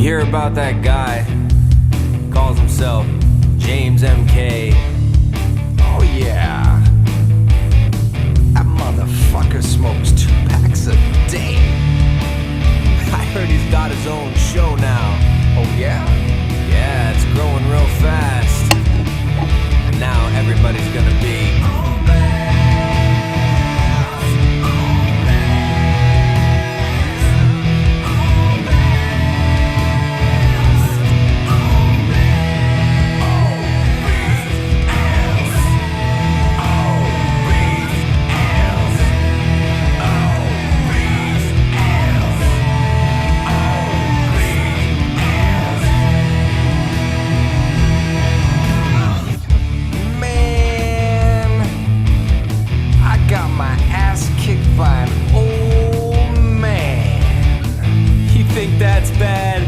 hear about that guy, calls himself JamessMK. Oh yeah, that motherfucker smokes 2 packs a day. I heard he's got his own show now. Oh yeah? Yeah, it's growing real fast. And now everybody's gonna be by an old man. You think that's bad?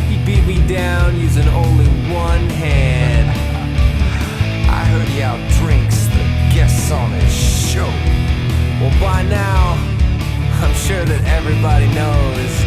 He beat me down using only one hand. I heard he outdrinks the guests on his show. Well, by now, I'm sure that everybody knows.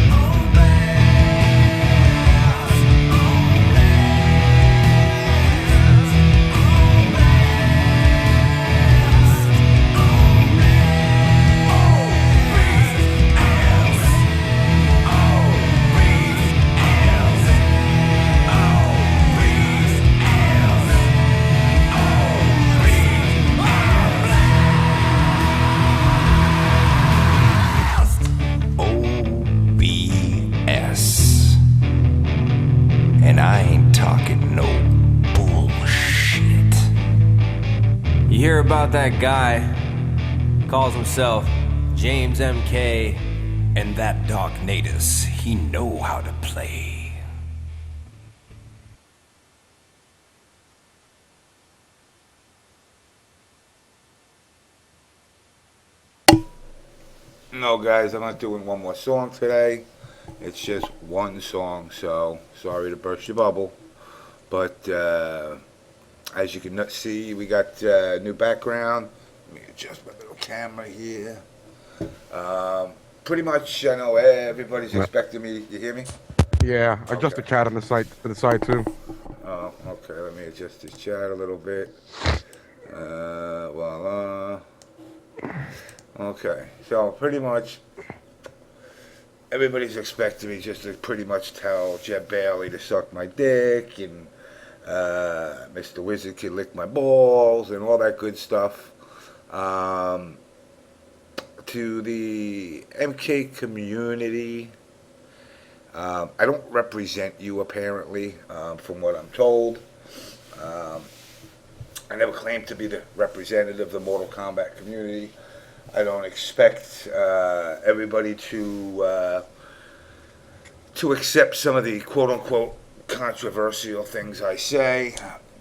And I ain't talking no bullshit. You hear about that guy, calls himself JamessMK, and that DarKNaTaS, he know how to play. No, guys, I'm not doing one more song today. It's just one song, so sorry to burst your bubble. But as you can see, we got new background. Let me adjust my little camera here. Pretty much, I know everybody's expecting me. You hear me? Yeah, adjust the chat on the side to the side too. Oh, okay. Let me adjust this chat a little bit. Voila. Okay, so pretty much everybody's expecting me just to pretty much tell Jeb Bailey to suck my dick, and Mr. Wizard can lick my balls, and all that good stuff. To the MK community, I don't represent you apparently, from what I'm told. I never claimed to be the representative of the Mortal Kombat community. I don't expect everybody to accept some of the quote-unquote controversial things I say,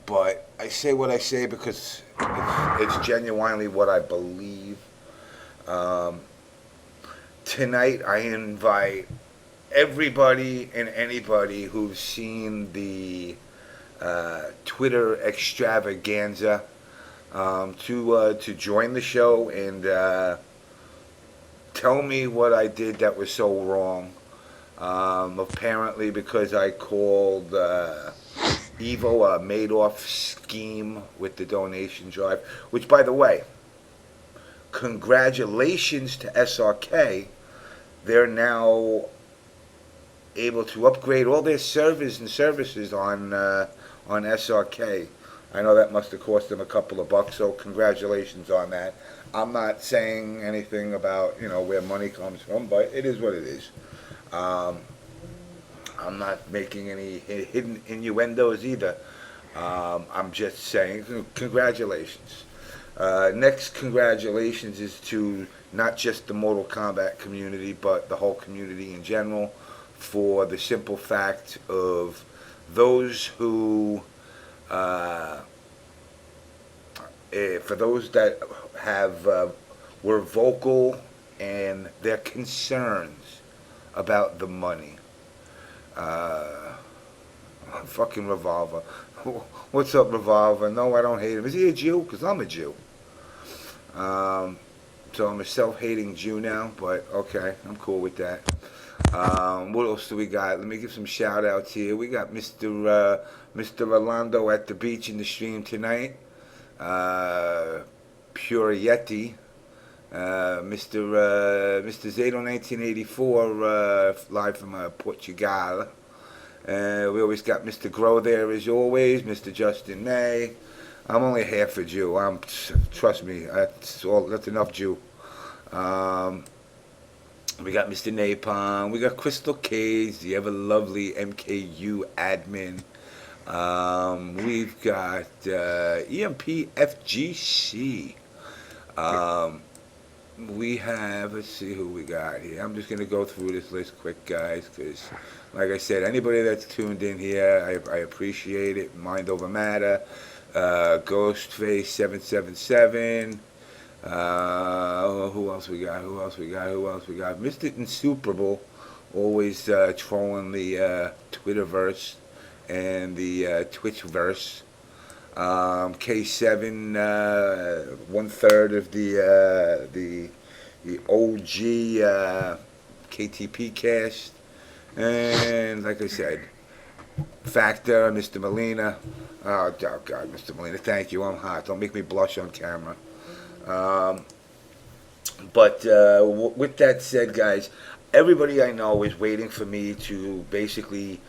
but I say what I say because it's genuinely what I believe. Tonight I invite everybody and anybody who's seen the Twitter extravaganza to join the show and tell me what I did that was so wrong. Apparently because I called Evo a Madoff scheme with the donation drive, which, by the way, congratulations to SRK. They're now able to upgrade all their servers and services on SRK. I know that must have cost them a couple of bucks, so congratulations on that. I'm not saying anything about, where money comes from, but it is what it is. I'm not making any hidden innuendos either. I'm just saying congratulations. Next congratulations is to not just the Mortal Kombat community, but the whole community in general, for the simple fact of those who for those that have were vocal and their concerns about the money. Fucking Revolver. What's up, Revolver? No, I don't hate him. Is he a Jew? Because I'm a Jew. So I'm a self-hating Jew now, but okay, I'm cool with that. What else do we got? Let me give some shout-outs here. We got Mr. Rolando at the beach in the stream tonight. Pure Wtih. Mr. Zato 1984 live from Portugal. We always got Mr. Grow there as always. Mr. Justin May. I'm only half a Jew. Trust me, that's enough Jew. We got Mr. Napalm. We got Crystal Cage, the ever lovely MKU admin. We've got EMPFGC. We have, let's see who we got here. I'm just going to go through this list quick, guys, because, like I said, anybody that's tuned in here, I appreciate it. Mind over matter. Ghostface 777. Who else we got? Mr. Insuperable, always trolling the Twitterverse and the Twitchverse. K7, 1/3 of the OG KTP cast, and like I said, Factor, Mr. Molina. Oh God, Mr. Molina, thank you. I'm hot. Don't make me blush on camera. With that said, guys, everybody I know is waiting for me to basically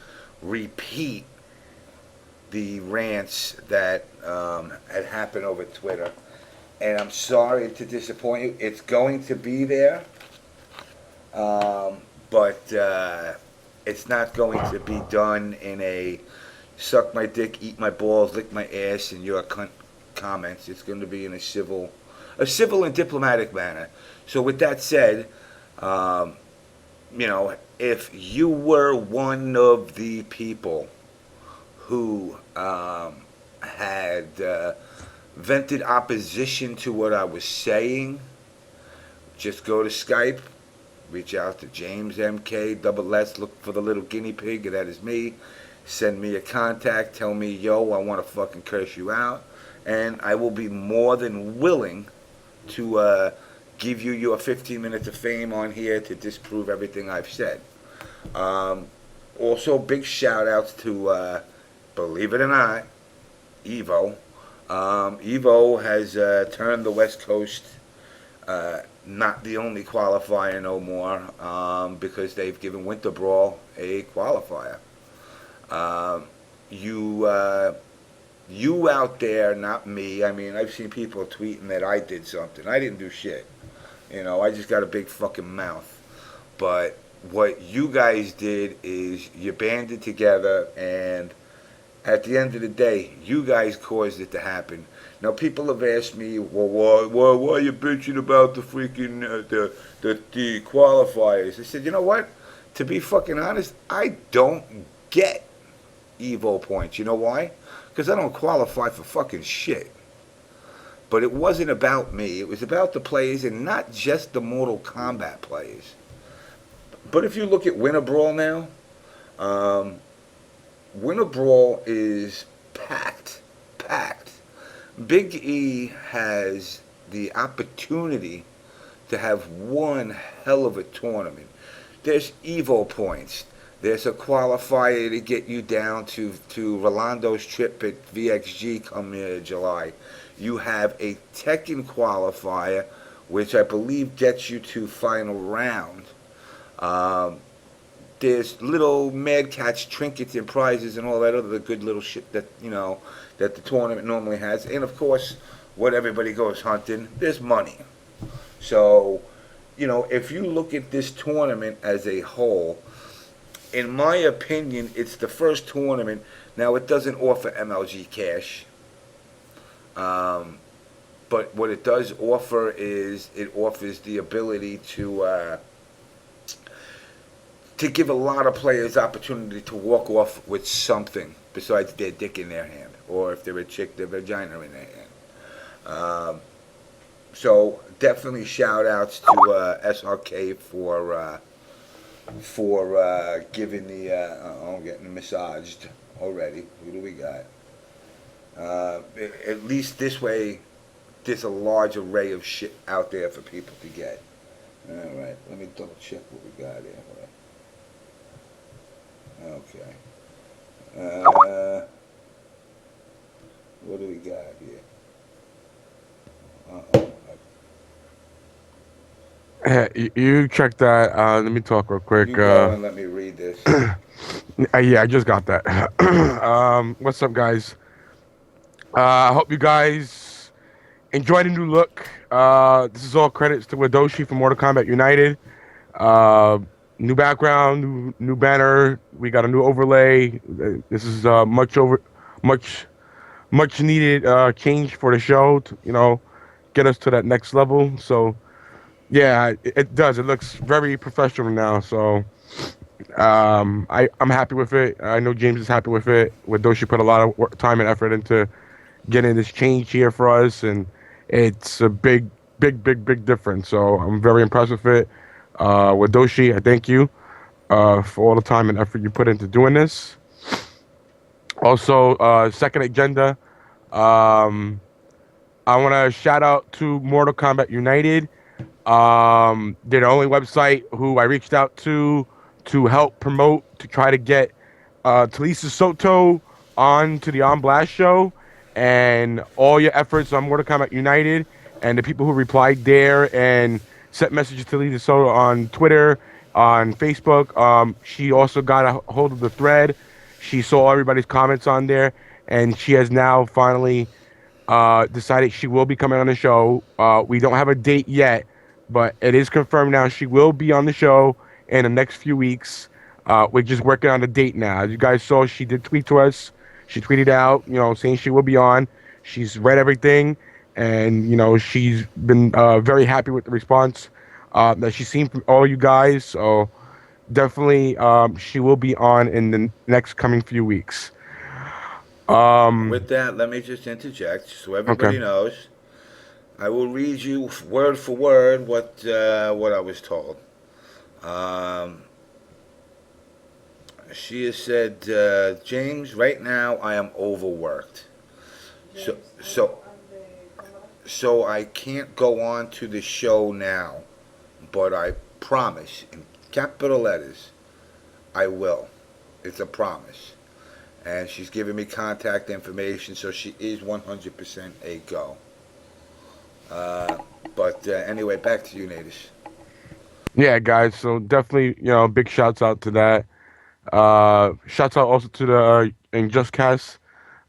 repeat the rants that had happened over Twitter. And I'm sorry to disappoint you. It's going to be there. But it's not going to be done in a suck my dick, eat my balls, lick my ass, and your cunt comments. It's going to be in a civil and diplomatic manner. So with that said, if you were one of the people who had vented opposition to what I was saying, just go to Skype, reach out to JamessMK, look for the little guinea pig, that is me. Send me a contact, tell me, yo, I want to fucking curse you out, and I will be more than willing to give you your 15 minutes of fame on here to disprove everything I've said. Also, big shout outs to, believe it or not, Evo. Evo has turned the West Coast not the only qualifier no more, because they've given Winter Brawl a qualifier. You out there, not me. I mean, I've seen people tweeting that I did something. I didn't do shit. I just got a big fucking mouth. But what you guys did is you banded together, and at the end of the day, you guys caused it to happen. Now, people have asked me, well, why are you bitching about the freaking the qualifiers? I said, you know what? To be fucking honest, I don't get Evo points. You know why? Because I don't qualify for fucking shit. But it wasn't about me. It was about the players, and not just the Mortal Kombat players. But if you look at Winter Brawl now, Winter Brawl is packed. Big E has the opportunity to have one hell of a tournament. There's Evo points. There's a qualifier to get you down to Rolando's trip at VXG come July. You have a Tekken qualifier, which I believe gets you to final round. There's little Mad Catz trinkets and prizes and all that other good little shit that, that the tournament normally has. And, of course, what everybody goes hunting, there's money. So, if you look at this tournament as a whole, in my opinion, it's the first tournament. Now, it doesn't offer MLG cash. But what it does offer is it offers the ability to give a lot of players opportunity to walk off with something besides their dick in their hand, or if they're a chick, their vagina in their hand. So definitely shout outs to SRK for giving the I'm getting massaged already. Who do we got? At least this way there's a large array of shit out there for people to get. All right, let me double check what we got here. Okay. What do we got here? You check that. Let me talk real quick. You go and let me read this. Yeah, I just got that. What's up, guys? I hope you guys enjoy the new look. This is all credits to Wtih from Mortal Kombat United. New background, new banner. We got a new overlay. This is much needed change for the show to, get us to that next level. So yeah, it does. It looks very professional now. So I'm happy with it. I know James is happy with it. Wtih put a lot of time and effort into getting this change here for us, and it's a big difference. So I'm very impressed with it. Wtih, I thank you for all the time and effort you put into doing this. Also, second agenda, I want to shout out to Mortal Kombat United. They're the only website who I reached out to help promote, to try to get Talisa Soto on to the On Blast show, and all your efforts on Mortal Kombat United and the people who replied there and sent messages to Talisa Soto on Twitter, on Facebook. She also got a hold of the thread. She saw everybody's comments on there, and she has now finally decided she will be coming on the show. We don't have a date yet, but it is confirmed now she will be on the show in the next few weeks. We're just working on the date now. As you guys saw, she did tweet to us. She tweeted out, saying she will be on. She's read everything, and, she's been very happy with the response that she's seen from all you guys. So definitely she will be on in the next coming few weeks. With that, let me just interject so everybody knows. I will read you word for word what I was told. She has said, James, right now I am overworked. So I can't go on to the show now, but I promise, in capital letters, I will. It's a promise. And she's giving me contact information, so she is 100% a go. But anyway, back to you, Natus. Yeah, guys. So definitely, big shouts out to that. Shouts out also to the JamessMK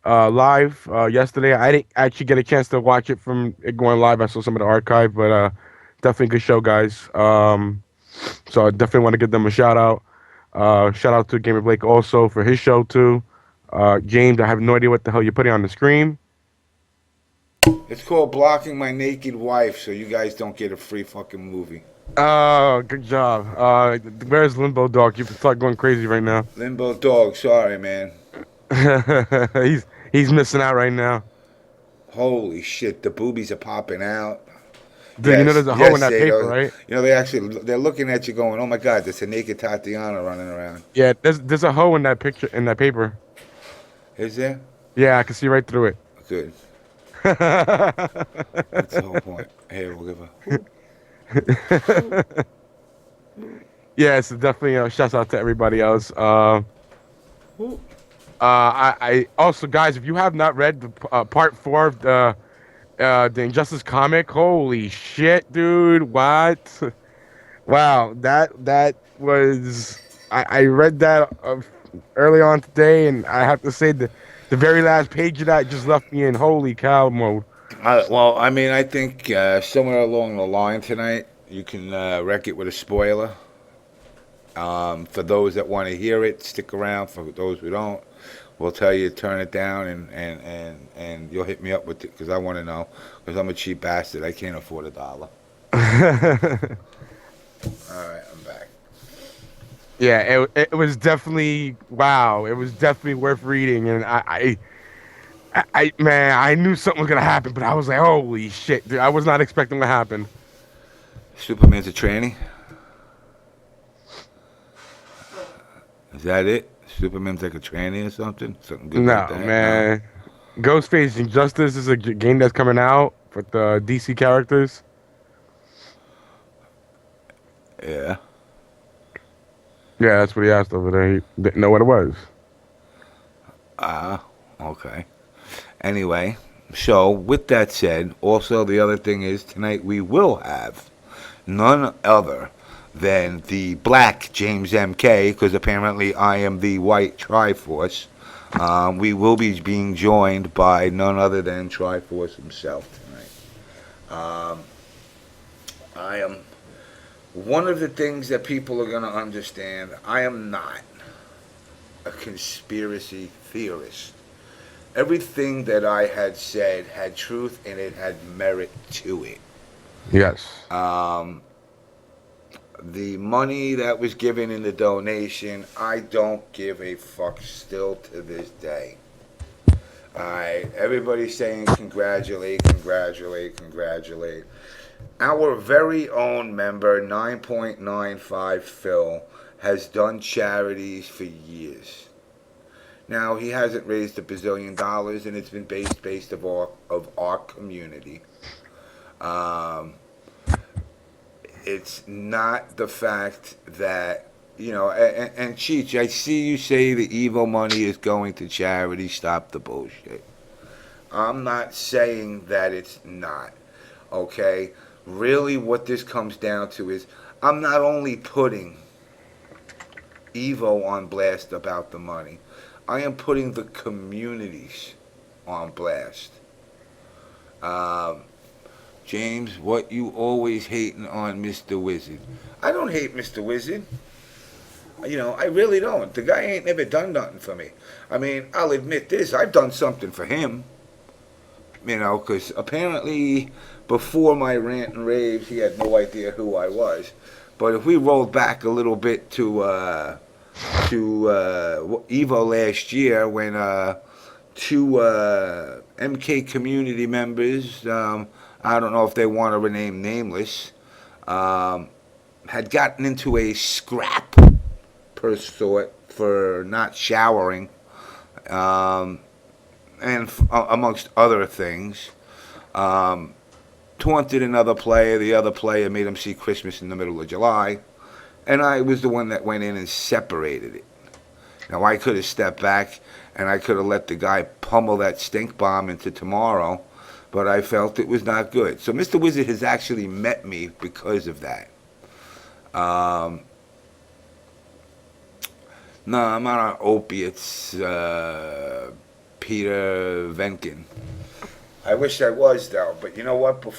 live yesterday. I didn't actually get a chance to watch it from it going live. I saw some of the archive, but definitely a good show, guys. So I definitely want to give them a shout out. Shout out to Gamer Blake also for his show too. James, I have no idea what the hell you're putting on the screen. It's called Blocking My Naked Wife, so you guys don't get a free fucking movie. Oh, good job. Where's Limbo Dog? You can start going crazy right now. Limbo Dog, sorry, man. he's missing out right now. Holy shit, the boobies are popping out. Dude, yes, there's a hole in that paper, right? They're looking at you going, oh my God, there's a naked Tatiana running around. Yeah, there's a hole in that picture, in that paper. Is there? Yeah, I can see right through it. Good. That's the whole point. Here, we'll give her. Yeah, so definitely shouts out to everybody else. I also, guys, if you have not read the part 4 of the Injustice comic, holy shit, dude! What? Wow, that was I read that early on today, and I have to say the very last page of that just left me in holy cow mode. Well, I mean, I think somewhere along the line tonight, you can wreck it with a spoiler. For those that want to hear it, stick around. For those who don't, we'll tell you to turn it down, and you'll hit me up with it, because I want to know, because I'm a cheap bastard. I can't afford $1. All right, I'm back. Yeah, it was definitely, wow. It was definitely worth reading, and I knew something was gonna happen, but I was like, holy shit, dude! I was not expecting it to happen. Superman's a tranny? Is that it? Superman's like a tranny or something? Something good No, like that? man. No. Ghostface Injustice is a game that's coming out with the DC characters. Yeah. Yeah, that's what he asked over there. He didn't know what it was. Okay. Anyway, so with that said, also the other thing is tonight we will have none other than the black James MK, because apparently I am the white TriForce. We will be being joined by none other than TriForce himself tonight. I am one of the things that people are going to understand. I am not a conspiracy theorist. Everything that I had said had truth and it had merit to it. Yes. The money that was given in the donation, I don't give a fuck still to this day. Alright, everybody's saying congratulate, congratulate, congratulate. Our very own member, 9.95 Phil, has done charities for years. Now, he hasn't raised $1 bazillion, and it's been based of our community. It's not the fact that, you know, and Cheech, I see you say the evil money is going to charity. Stop the bullshit. I'm not saying that it's not, okay? Really what this comes down to is I'm not only putting Evo on blast about the money, I am putting the communities on blast. James, what you always hating on Mr. Wizard? I don't hate Mr. Wizard. You know, I really don't. The guy ain't never done nothing for me. I mean, I'll admit this. I've done something for him. You know, because apparently before my rant and raves, he had no idea who I was. But if we rolled back a little bit to Evo last year when two MK community members, I don't know if they want to rename nameless, had gotten into a scrap per sort for not showering, and amongst other things. Taunted another player. The other player made him see Christmas in the middle of July. And I was the one that went in and separated it. Now, I could have stepped back and I could have let the guy pummel that stink bomb into tomorrow, but I felt it was not good. So Mr. Wizard has actually met me because of that. No, I'm not on opiates, Peter Venkin. I wish I was, though. But you know what? After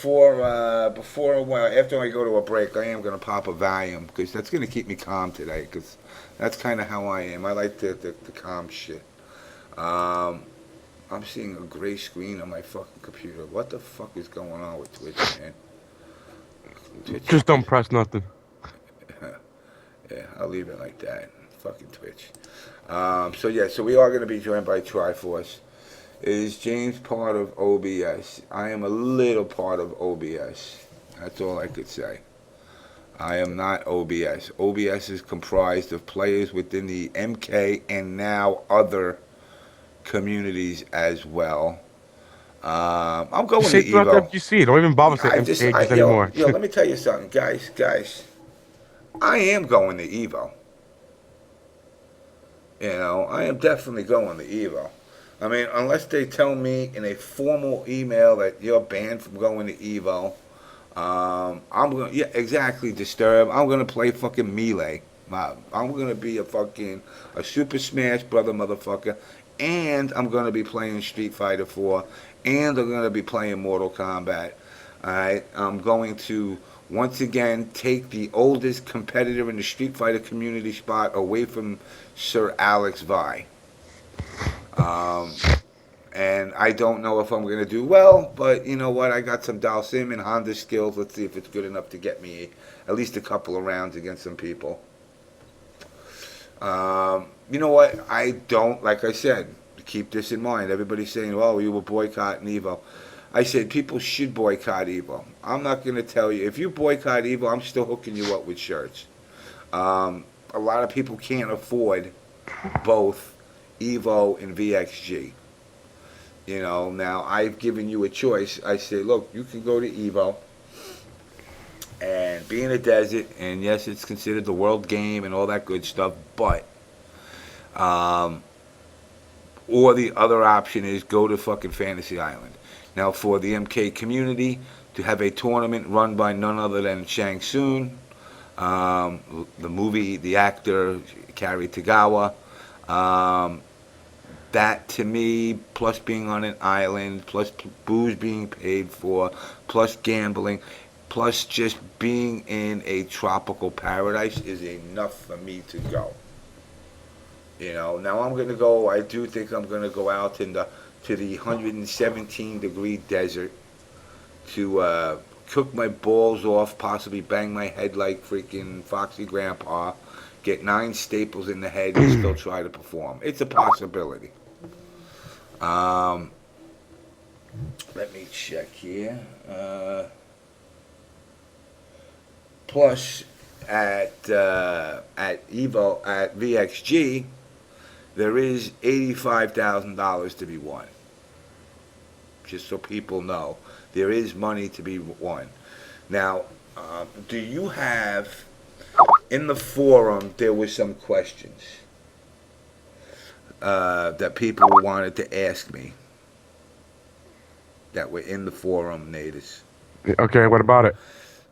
I go to a break, I am going to pop a Valium, because that's going to keep me calm today, because that's kind of how I am. I like the calm shit. I'm seeing a gray screen on my fucking computer. What the fuck is going on with Twitch, man? Twitch. Just don't press nothing. Yeah, I'll leave it like that. Fucking Twitch. So we are going to be joined by TriForce. Is James part of OBS? I am a little part of OBS. That's all I could say. I am not OBS. OBS is comprised of players within the MK and now other communities as well. I'm going to Evo. FGC. Don't even bother saying MK anymore. Yo, let me tell you something, guys. I am going to Evo. You know, I am definitely going to Evo. I mean, unless they tell me in a formal email that you're banned from going to Evo, I'm going to, yeah, exactly, Dztrbed. I'm going to play fucking Melee. I'm going to be a Super Smash Brother motherfucker, and I'm going to be playing Street Fighter 4, and I'm going to be playing Mortal Kombat. Alright, I'm going to, once again, take the oldest competitor in the Street Fighter community spot away from Sir Alex Vi. And I don't know if I'm going to do well, but you know what? I got some Dalsim and Honda skills. Let's see if it's good enough to get me at least a couple of rounds against some people. You know what? I don't, like I said, keep this in mind. Everybody's saying, well, you were boycotting Evo. I said people should boycott Evo. I'm not going to tell you. If you boycott Evo, I'm still hooking you up with shirts. A lot of people can't afford both Evo and VXG. You know, now I've given you a choice. I say, look, you can go to Evo and be in a desert, and yes, it's considered the world game and all that good stuff, but, or the other option is go to fucking Fantasy Island. Now, for the MK community, to have a tournament run by none other than Shang Tsung, the movie, the actor, Cary Tagawa, that to me, plus being on an island, plus booze being paid for, plus gambling, plus just being in a tropical paradise is enough for me to go. You know, now I'm gonna go. I do think I'm gonna go out to the 117-degree desert to cook my balls off, possibly bang my head like freaking Foxy Grandpa, get 9 staples in the head, and still try to perform. It's a possibility. Let me check here. Plus, at Evo at VXG, there is $85,000 to be won. Just so people know, there is money to be won. Now, do you have in the forum? There were some questions that people wanted to ask me that were in the forum, Natus. Okay, what about it?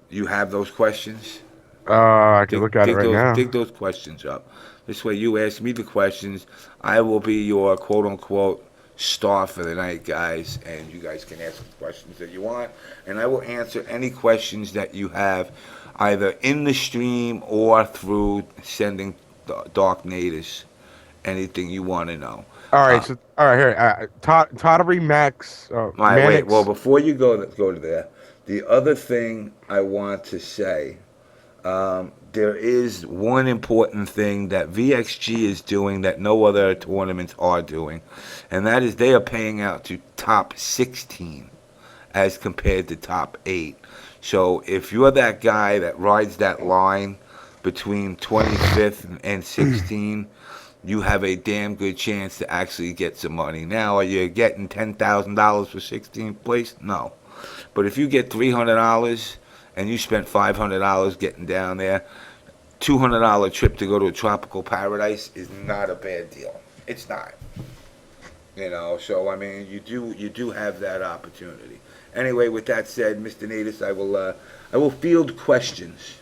You have those questions? I can look at it right now. Dig those questions up. This way you ask me the questions. I will be your quote-unquote star for the night, guys, and you guys can ask the questions that you want, and I will answer any questions that you have either in the stream or through sending DarKNaTaS anything you want to know. All right, here. Tottery Max. All right, wait. Well, before you go to there, the other thing I want to say, there is one important thing that VXG is doing that no other tournaments are doing, and that is they are paying out to top 16 as compared to top 8. So if you're that guy that rides that line between 25th and 16, you have a damn good chance to actually get some money. Now, are you getting $10,000 for 16th place? No. But if you get $300 and you spent $500 getting down there, $200 trip to go to a tropical paradise is not a bad deal. It's not. You know, so I mean, you do have that opportunity. Anyway, with that said, Mr. Natus, I will field questions.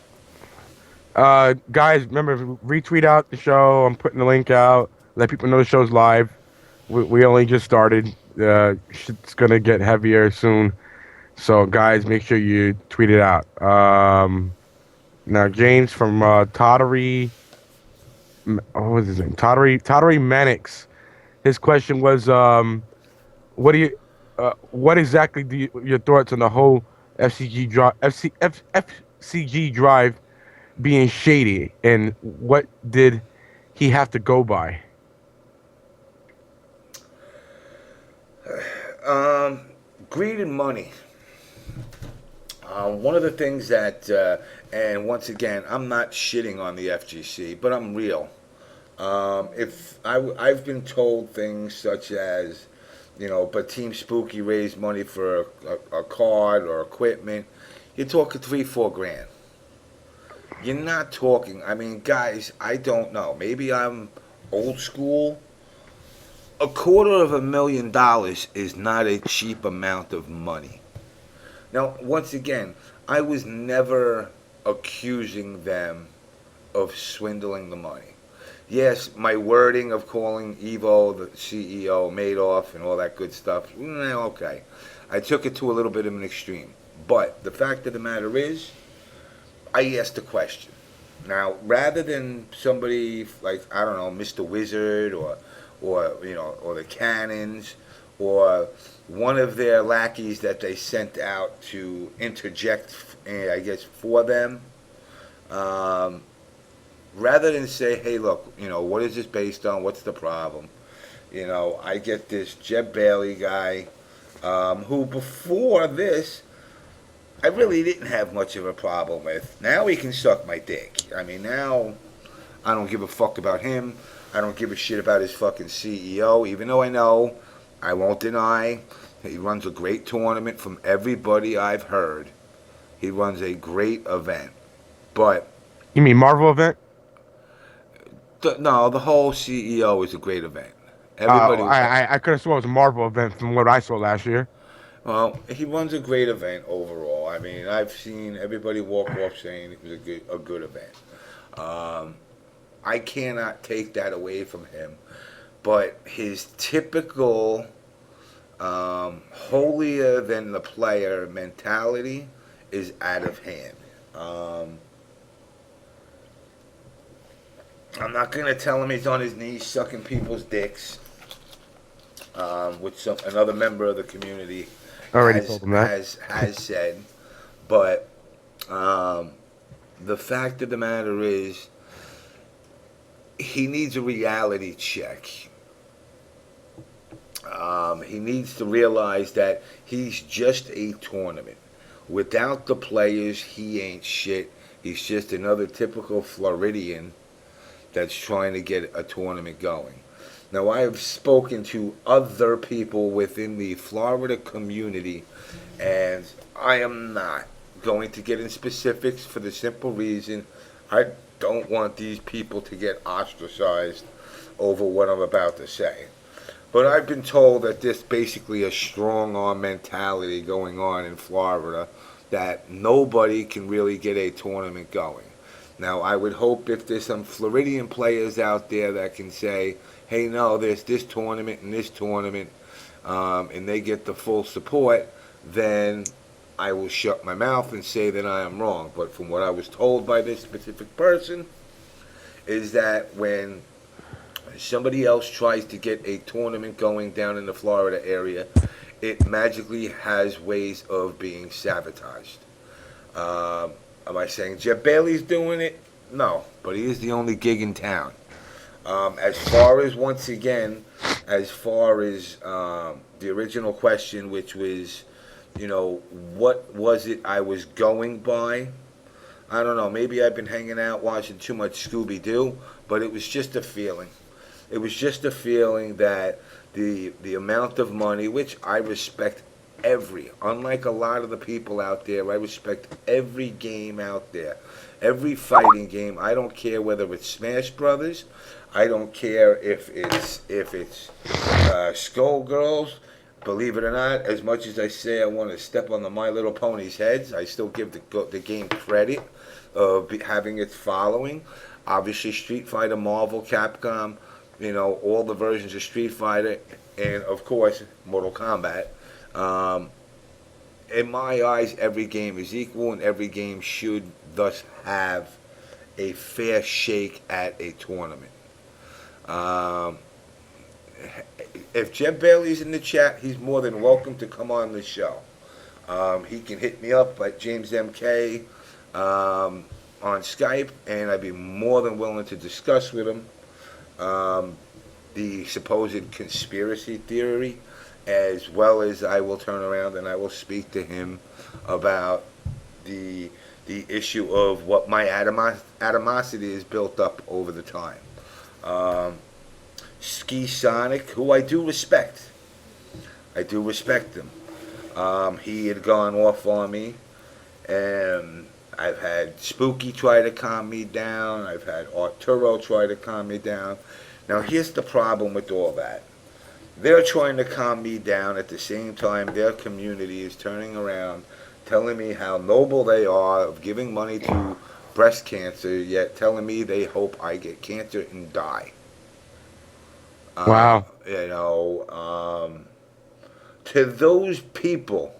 Guys, remember, retweet out the show. I'm putting the link out. Let people know the show's live. We only just started. Shit's gonna get heavier soon. So, guys, make sure you tweet it out. Now, James from Tottery, what was his name? Tottery Mannix. His question was, what exactly your thoughts on the whole FCG drive being shady, and what did he have to go by? Greed and money. One of the things that, and once again, I'm not shitting on the FGC, but I'm real. If I've been told things such as, you know, but Team Spooky raised money for a card or equipment, you're talking $3-4 grand. You're not talking, I mean, guys, I don't know. Maybe I'm old school. $250,000 is not a cheap amount of money. Now, once again, I was never accusing them of swindling the money. Yes, my wording of calling Evo the CEO Madoff and all that good stuff, okay. I took it to a little bit of an extreme. But the fact of the matter is, I asked a question. Now, rather than somebody like, I don't know, Mr. Wizard or you know, or the Cannons, or one of their lackeys that they sent out to interject, I guess, for them, rather than say, hey, look, you know, what is this based on? What's the problem? You know, I get this Jeb Bailey guy, who before this, I really didn't have much of a problem with. Now he can suck my dick. I mean, now I don't give a fuck about him. I don't give a shit about his fucking CEO, even though I know I won't deny he runs a great tournament. From everybody I've heard, he runs a great event. But You mean Marvel event? no, the whole CEO is a great event. Oh, Everybody, I could have sworn it was a Marvel event from what I saw last year. well, he runs a great event overall. I mean, I've seen everybody walk off saying it was a good event. Um, I cannot take that away from him. But his typical holier than the player mentality is out of hand. I'm not gonna tell him he's on his knees sucking people's dicks, which another member of the community Already told him that. has said. But the fact of the matter is, he needs a reality check. He needs to realize that he's just a tournament. Without the players, he ain't shit. He's just another typical Floridian that's trying to get a tournament going. Now, I have spoken to other people within the Florida community, and I am not going to get in specifics for the simple reason I don't want these people to get ostracized over what I'm about to say. But I've been told that there's basically a strong arm mentality going on in Florida that nobody can really get a tournament going. Now, I would hope if there's some Floridian players out there that can say, hey, no, there's this tournament and this tournament, and they get the full support, then I will shut my mouth and say that I am wrong. But from what I was told by this specific person, is that when somebody else tries to get a tournament going down in the Florida area, it magically has ways of being sabotaged. Am I saying Jeff Bailey's doing it? No, but he is the only gig in town. As far as, once again, as far as the original question, which was, what was it I was going by? I don't know. Maybe I've been hanging out watching too much Scooby-Doo, but it was just a feeling. It was just a feeling that the amount of money, which I respect unlike a lot of the people out there, I respect every game out there. Every fighting game. I don't care whether it's Smash Brothers. I don't care if it's Skullgirls. Believe it or not, as much as I say I want to step on the My Little Pony's heads, I still give the game credit of having its following. Obviously, Street Fighter, Marvel, Capcom, all the versions of Street Fighter, and of course, Mortal Kombat. In my eyes, every game is equal, and every game should thus have a fair shake at a tournament. If Jeff Bailey's in the chat, he's more than welcome to come on the show. He can hit me up at JamessMK on Skype, and I'd be more than willing to discuss with him the supposed conspiracy theory, as well as I will turn around and I will speak to him about the issue of what my animosity is built up over the time. Ski Sonic, who I do respect. I do respect him. He had gone off on me, and I've had Spooky try to calm me down. I've had Arturo try to calm me down. Now, here's the problem with all that. They're trying to calm me down. At the same time, their community is turning around, telling me how noble they are of giving money to breast cancer, yet telling me they hope I get cancer and die. Wow. To those people,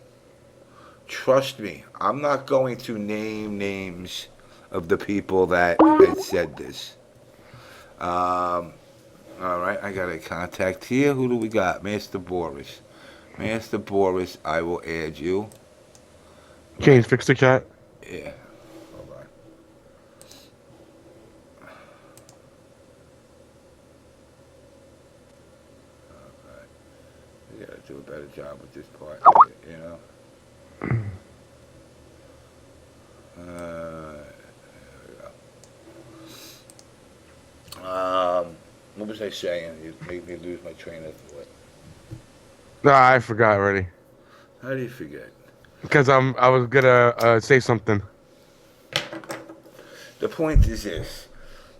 trust me, I'm not going to name names of the people that had said this. All right, I got a contact here. Who do we got? MasterBoris. MasterBoris, I will add you. James, fix the chat. Yeah. Hold on. Alright. We gotta do a better job with this part, there we go. What was I saying? You made me lose my train of thought. Nah, I forgot already. How do you forget? Because I was gonna say something. The point is this.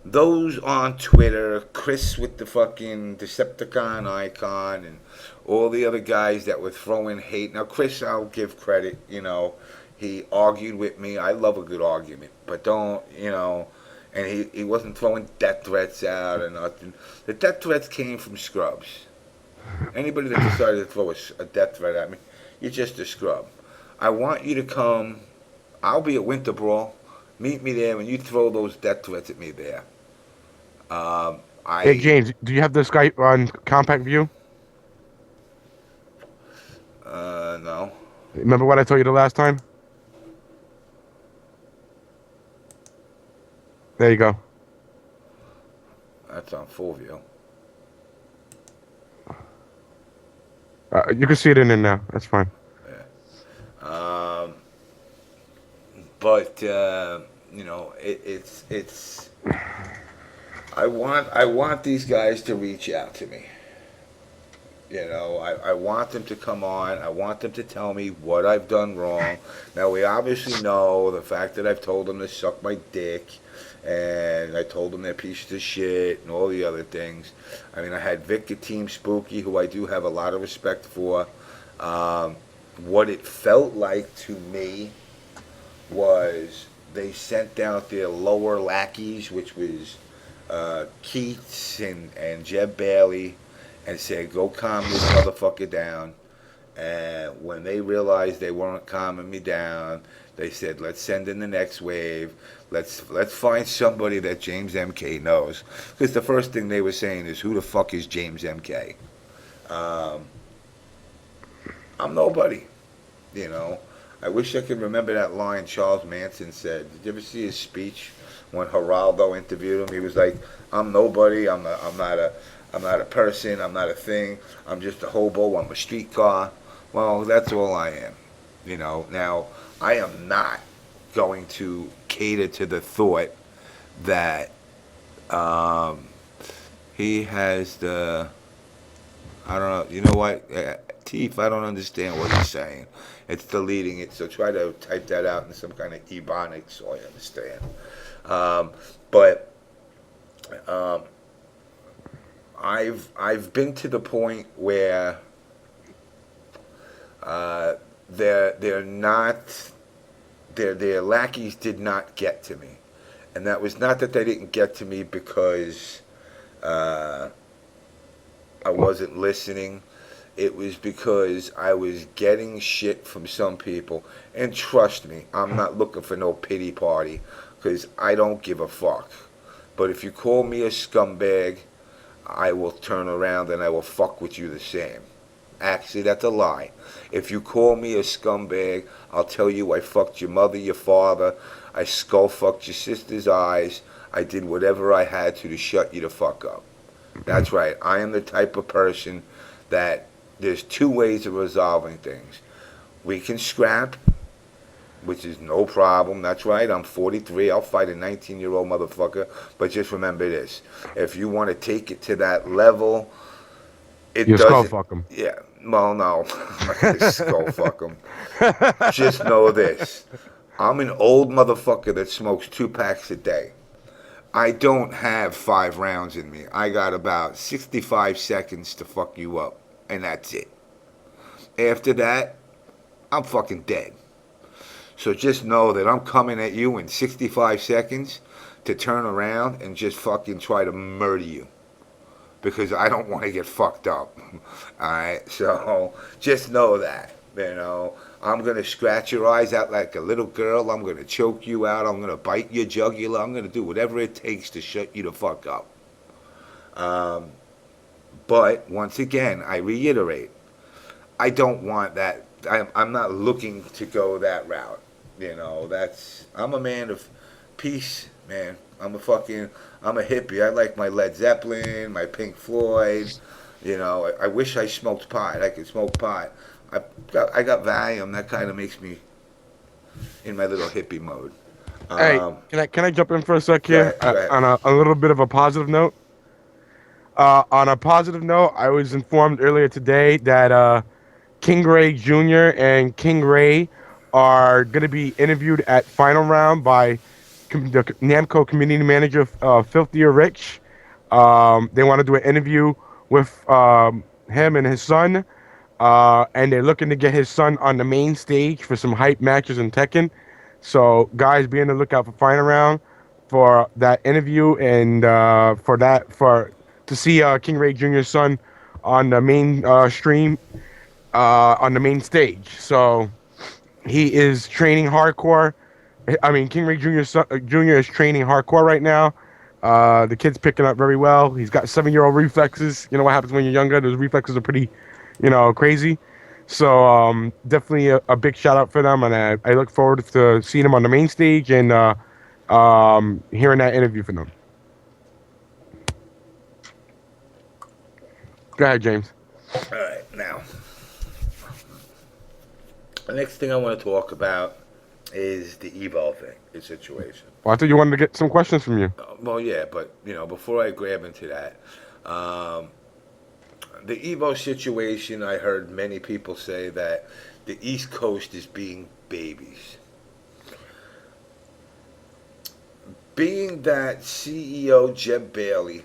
Those on Twitter, Chris with the fucking Decepticon icon, and all the other guys that were throwing hate. Now, Chris, I'll give credit. He argued with me. I love a good argument, but don't, and he wasn't throwing death threats out or nothing. The death threats came from scrubs. Anybody that decided to throw a death threat at me, you're just a scrub. I want you to come. I'll be at Winter Brawl. Meet me there when you throw those death threats at me there. Hey James, do you have the Skype on compact view? No. Remember what I told you the last time? There you go. That's on full view. You can see it in there now. That's fine. Yeah. But it's. I want these guys to reach out to me. I want them to come on. I want them to tell me what I've done wrong. Now, we obviously know the fact that I've told them to suck my dick, and I told them they're pieces of shit, and all the other things. I mean, I had Vic at Team Spooky, who I do have a lot of respect for. What it felt like to me was they sent out their lower lackeys, which was Keats and Jeb Bailey, and said, go calm this motherfucker down. And when they realized they weren't calming me down, they said, let's send in the next wave. Let's find somebody that JamessMK knows. Because the first thing they were saying is, who the fuck is JamessMK? I'm nobody. I wish I could remember that line Charles Manson said. Did you ever see his speech when Geraldo interviewed him? He was like, I'm nobody. I'm not a person. I'm not a thing. I'm just a hobo. I'm a streetcar. Well, that's all I am. Now, I am not going to cater to the thought that he has the, I don't know, you know what? Teeth, I don't understand what he's saying. It's deleting it, so try to type that out in some kind of ebonics so I understand. I've been to the point where their lackeys did not get to me, and that was not that they didn't get to me because I wasn't listening. It was because I was getting shit from some people, and trust me, I'm not looking for no pity party, because I don't give a fuck. But if you call me a scumbag, I will turn around and I will fuck with you the same. Actually, that's a lie. If you call me a scumbag, I'll tell you I fucked your mother, your father, I skull fucked your sister's eyes, I did whatever I had to shut you the fuck up. That's right, I am the type of person that there's two ways of resolving things. We can scrap, which is no problem. That's right, I'm 43. I'll fight a 19-year-old motherfucker. But just remember this. If you want to take it to that level, it You doesn't... skull fuck him. Yeah, well, no. I'm not going to skull fuck him. Just know this. I'm an old motherfucker that smokes 2 packs a day. I don't have 5 rounds in me. I got about 65 seconds to fuck you up. And that's it. After that, I'm fucking dead. So just know that I'm coming at you in 65 seconds to turn around and just fucking try to murder you. Because I don't want to get fucked up. Alright? So just know that. I'm going to scratch your eyes out like a little girl. I'm going to choke you out. I'm going to bite your jugular. I'm going to do whatever it takes to shut you the fuck up. But, once again, I reiterate, I don't want that. I'm not looking to go that route. I'm a man of peace, man. I'm a hippie. I like my Led Zeppelin, my Pink Floyd. I wish I smoked pot. I could smoke pot. I got Valium. That kind of makes me in my little hippie mode. Hey, can I jump in for a sec here? Go ahead. On a little bit of a positive note. On a positive note, I was informed earlier today that King Ray Jr. and King Ray are going to be interviewed at final round by the Namco community manager, Filthier Rich. They want to do an interview with him and his son, and they're looking to get his son on the main stage for some hype matches in Tekken. So, guys, be on the lookout for final round for that interview and to see King Ray Jr.'s son on the main stream on the main stage. So he is training hardcore. I mean, King Ray Jr. is training hardcore right now. The kid's picking up very well. He's got 7-year-old reflexes. You know what happens when you're younger? Those reflexes are pretty, crazy. So definitely a big shout out for them, and I look forward to seeing them on the main stage and hearing that interview from them. Go ahead, James. All right, now the next thing I want to talk about is the Evo thing, the situation. Well, I thought you wanted to get some questions from you. Well, yeah, but before I grab into that, the Evo situation, I heard many people say that the East Coast is being babies. Being that CEO Jeb Bailey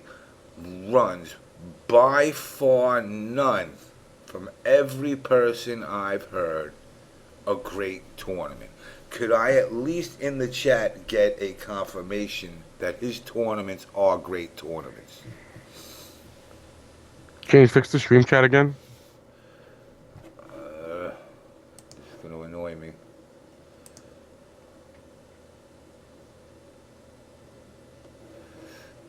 runs by far none from every person I've heard a great tournament. Could I at least in the chat get a confirmation that his tournaments are great tournaments? Can you fix the stream chat again? It's going to annoy me.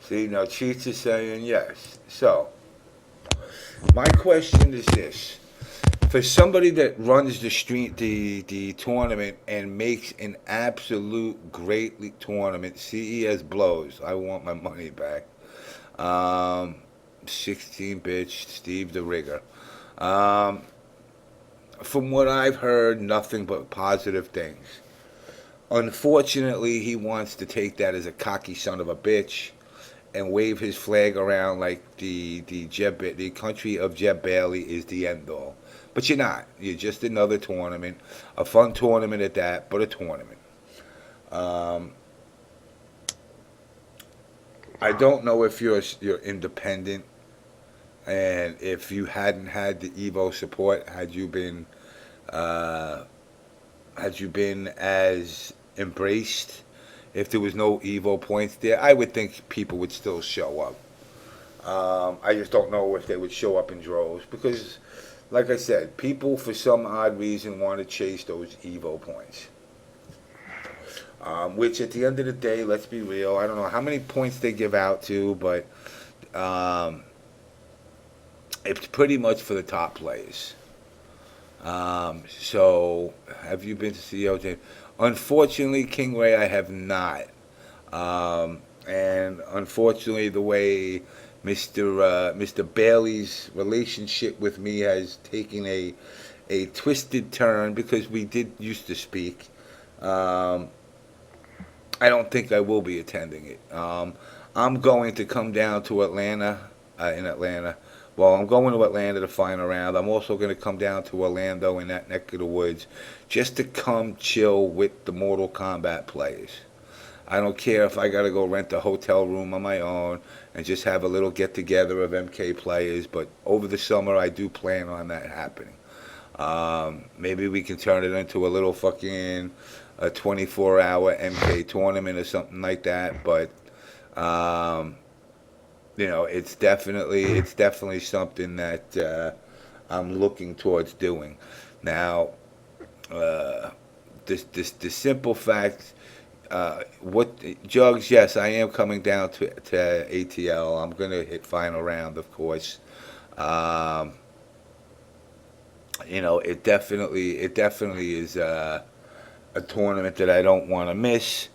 See, now Cheats is saying yes. So, my question is this. For somebody that runs the tournament and makes an absolute great tournament, CES blows. I want my money back. 16-bitch Steve the Rigger. From what I've heard, nothing but positive things. Unfortunately, he wants to take that as a cocky son of a bitch and wave his flag around like the country of Jeb Bailey is the end all. But you're not. You're just another tournament, a fun tournament at that, but a tournament. I don't know if you're independent, and if you hadn't had the Evo support, had you been as embraced? If there was no Evo points there, I would think people would still show up. I just don't know if they would show up in droves because, like I said, people for some odd reason want to chase those Evo points. Which at the end of the day, let's be real, I don't know how many points they give out to, but it's pretty much for the top players. So, have you been to CEO, James? Unfortunately, King Ray, I have not. And unfortunately, the way Mr. Bailey's relationship with me has taken a twisted turn because we did used to speak. I don't think I will be attending it. I'm going to come down to Atlanta, in Atlanta. Well, I'm going to Atlanta to final round. I'm also going to come down to Orlando in that neck of the woods just to come chill with the Mortal Kombat players. I don't care if I got to go rent a hotel room on my own and just have a little get-together of MK players, but over the summer I do plan on that happening. Maybe we can turn it into a little fucking a 24-hour MK tournament or something like that, but it's definitely something that I'm looking towards doing. Now, the simple fact, Jugs, yes, I am coming down to ATL. I'm gonna hit final round, of course. It definitely is a tournament that I don't want to miss.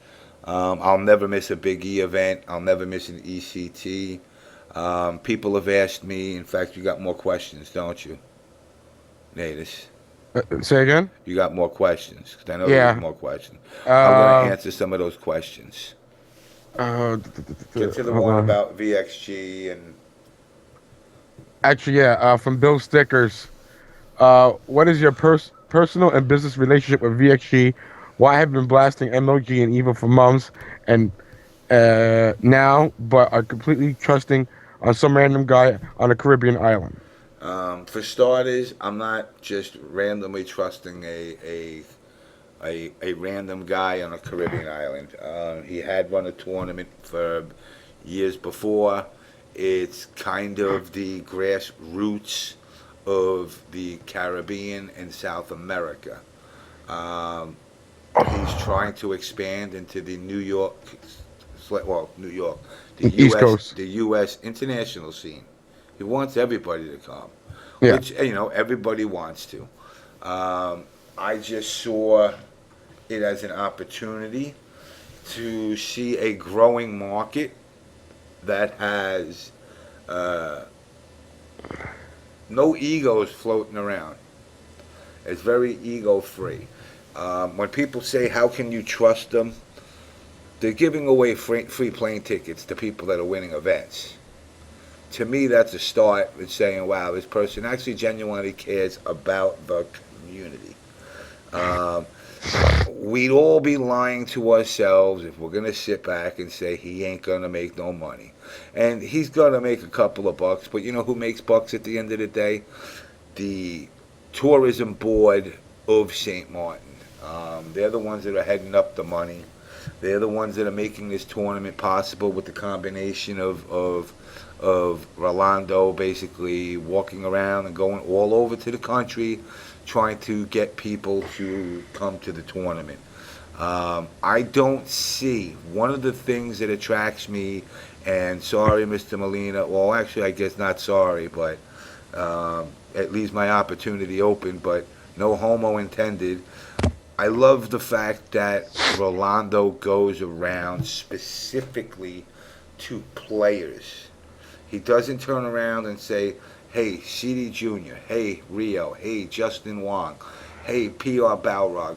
I'll never miss a Big E event. I'll never miss an ECT. People have asked me, in fact, you got more questions, don't you, Natus? Say again? You got more questions, because I know Yeah. there's more questions. I'm going to answer some of those questions. Get to the one about VXG and... Actually, yeah, from Bill Stickers. What is your personal and business relationship with VXG? Why have you been blasting MLG and Evil for months and now, but are completely trusting on some random guy on a Caribbean island? For starters, I'm not just randomly trusting a random guy on a Caribbean island. He had run a tournament for years before. It's kind of the grassroots of the Caribbean and South America. Um, he's trying to expand into the New York, East Coast. The U.S. international scene. He wants everybody to come, Yeah. which everybody wants to. I just saw it as an opportunity to see a growing market that has uh, no egos floating around. It's very ego free. When people say, "How can you trust them?" They're giving away free plane tickets to people that are winning events. To me, that's a start in saying, "Wow, this person actually genuinely cares about the community." Um, we'd all be lying to ourselves if we're gonna sit back and say he ain't gonna make no money, and he's gonna make a couple of bucks. But you know who makes bucks at the end of the day? The tourism board of St. Martin. They're the ones that are heading up the money. They're the ones that are making this tournament possible with the combination of Rolando basically walking around and going all over to the country trying to get people to come to the tournament. I don't see one of the things that attracts me, and sorry, Mr. Molina, well, actually, I guess not sorry, but it leaves my opportunity open, but no homo intended. I love the fact that Rolando goes around specifically to players. He doesn't turn around and say, "Hey, CD Jr., hey, Rio, hey, Justin Wong, hey, PR Balrog,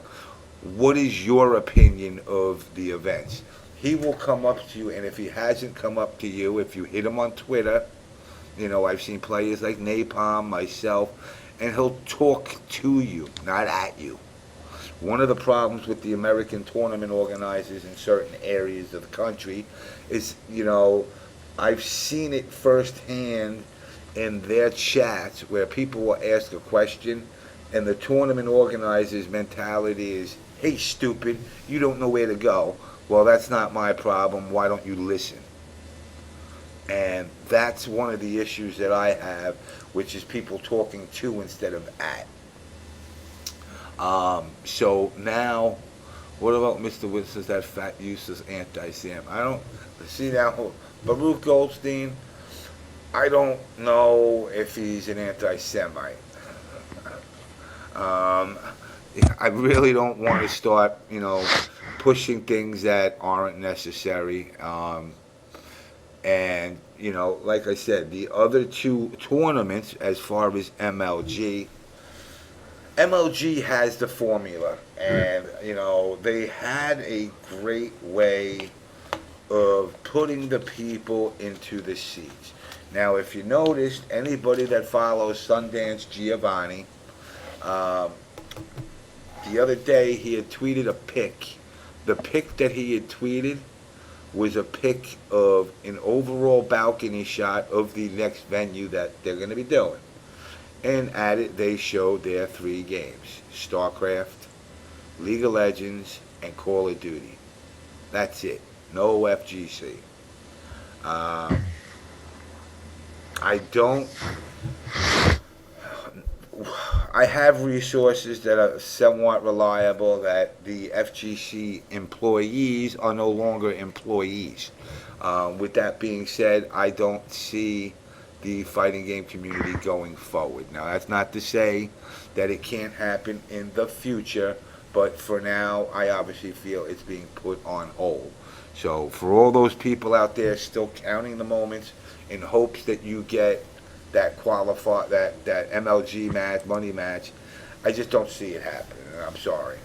what is your opinion of the events?" He will come up to you, and if he hasn't come up to you, if you hit him on Twitter, I've seen players like Napalm, myself, and he'll talk to you, not at you. One of the problems with the American tournament organizers in certain areas of the country is, I've seen it firsthand in their chats where people will ask a question and the tournament organizer's mentality is, "Hey, stupid, you don't know where to go." Well, that's not my problem. Why don't you listen? And that's one of the issues that I have, which is people talking to instead of at. So now, what about Mr. Winston's that fat, useless anti-Sam? I don't see now. Baruch Goldstein, I don't know if he's an anti-Semite. I really don't want to start, pushing things that aren't necessary. And, like I said, the other two tournaments, as far as MLG has the formula, and they had a great way of putting the people into the seats. Now, if you noticed, anybody that follows Sundance Giovanni, the other day he had tweeted a pic. The pic that he had tweeted was a pic of an overall balcony shot of the next venue that they're going to be doing. And at it, they showed their 3 games: StarCraft, League of Legends, and Call of Duty. That's it. No FGC. I don't. I have resources that are somewhat reliable that the FGC employees are no longer employees. With that being said, I don't see the fighting game community going forward. Now, that's not to say that it can't happen in the future, but for now, I obviously feel it's being put on hold. So for all those people out there still counting the moments in hopes that you get that that MLG match, money match, I just don't see it happening. I'm sorry.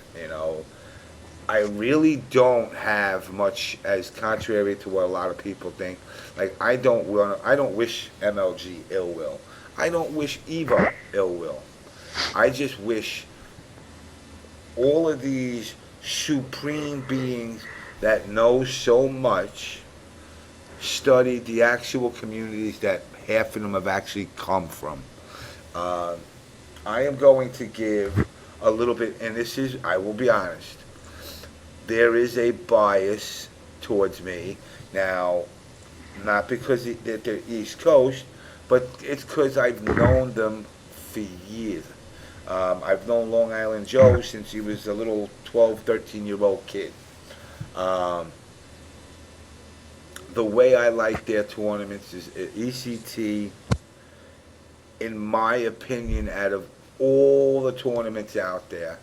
I really don't have much, as contrary to what a lot of people think. Like, I don't wish MLG ill will. I don't wish Evo ill will. I just wish all of these supreme beings that know so much studied the actual communities that half of them have actually come from. Uh, I am going to give a little bit, and this is, I will be honest, there is a bias towards me. Now, not because they're East Coast, but it's because I've known them for years. I've known Long Island Joe since he was a little 12, 13-year-old kid. Um, the way I like their tournaments is ECT, in my opinion, out of all the tournaments out there,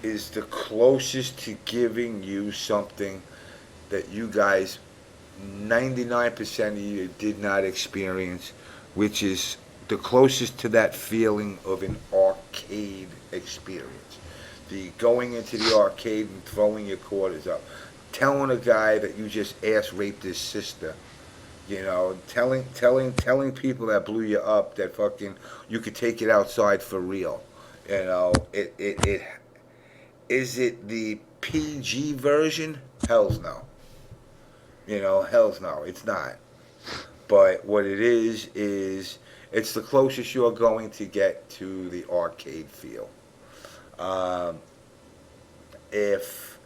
is the closest to giving you something that you guys, 99% of you, did not experience, which is the closest to that feeling of an arcade experience. The going into the arcade and throwing your quarters up. Telling a guy that you just ass raped his sister. You know, telling people that blew you up that fucking you could take it outside for real. You know, it is it the PG version? Hell's no. You know, hell's no, it's not. But what it is it's the closest you're going to get to the arcade feel. If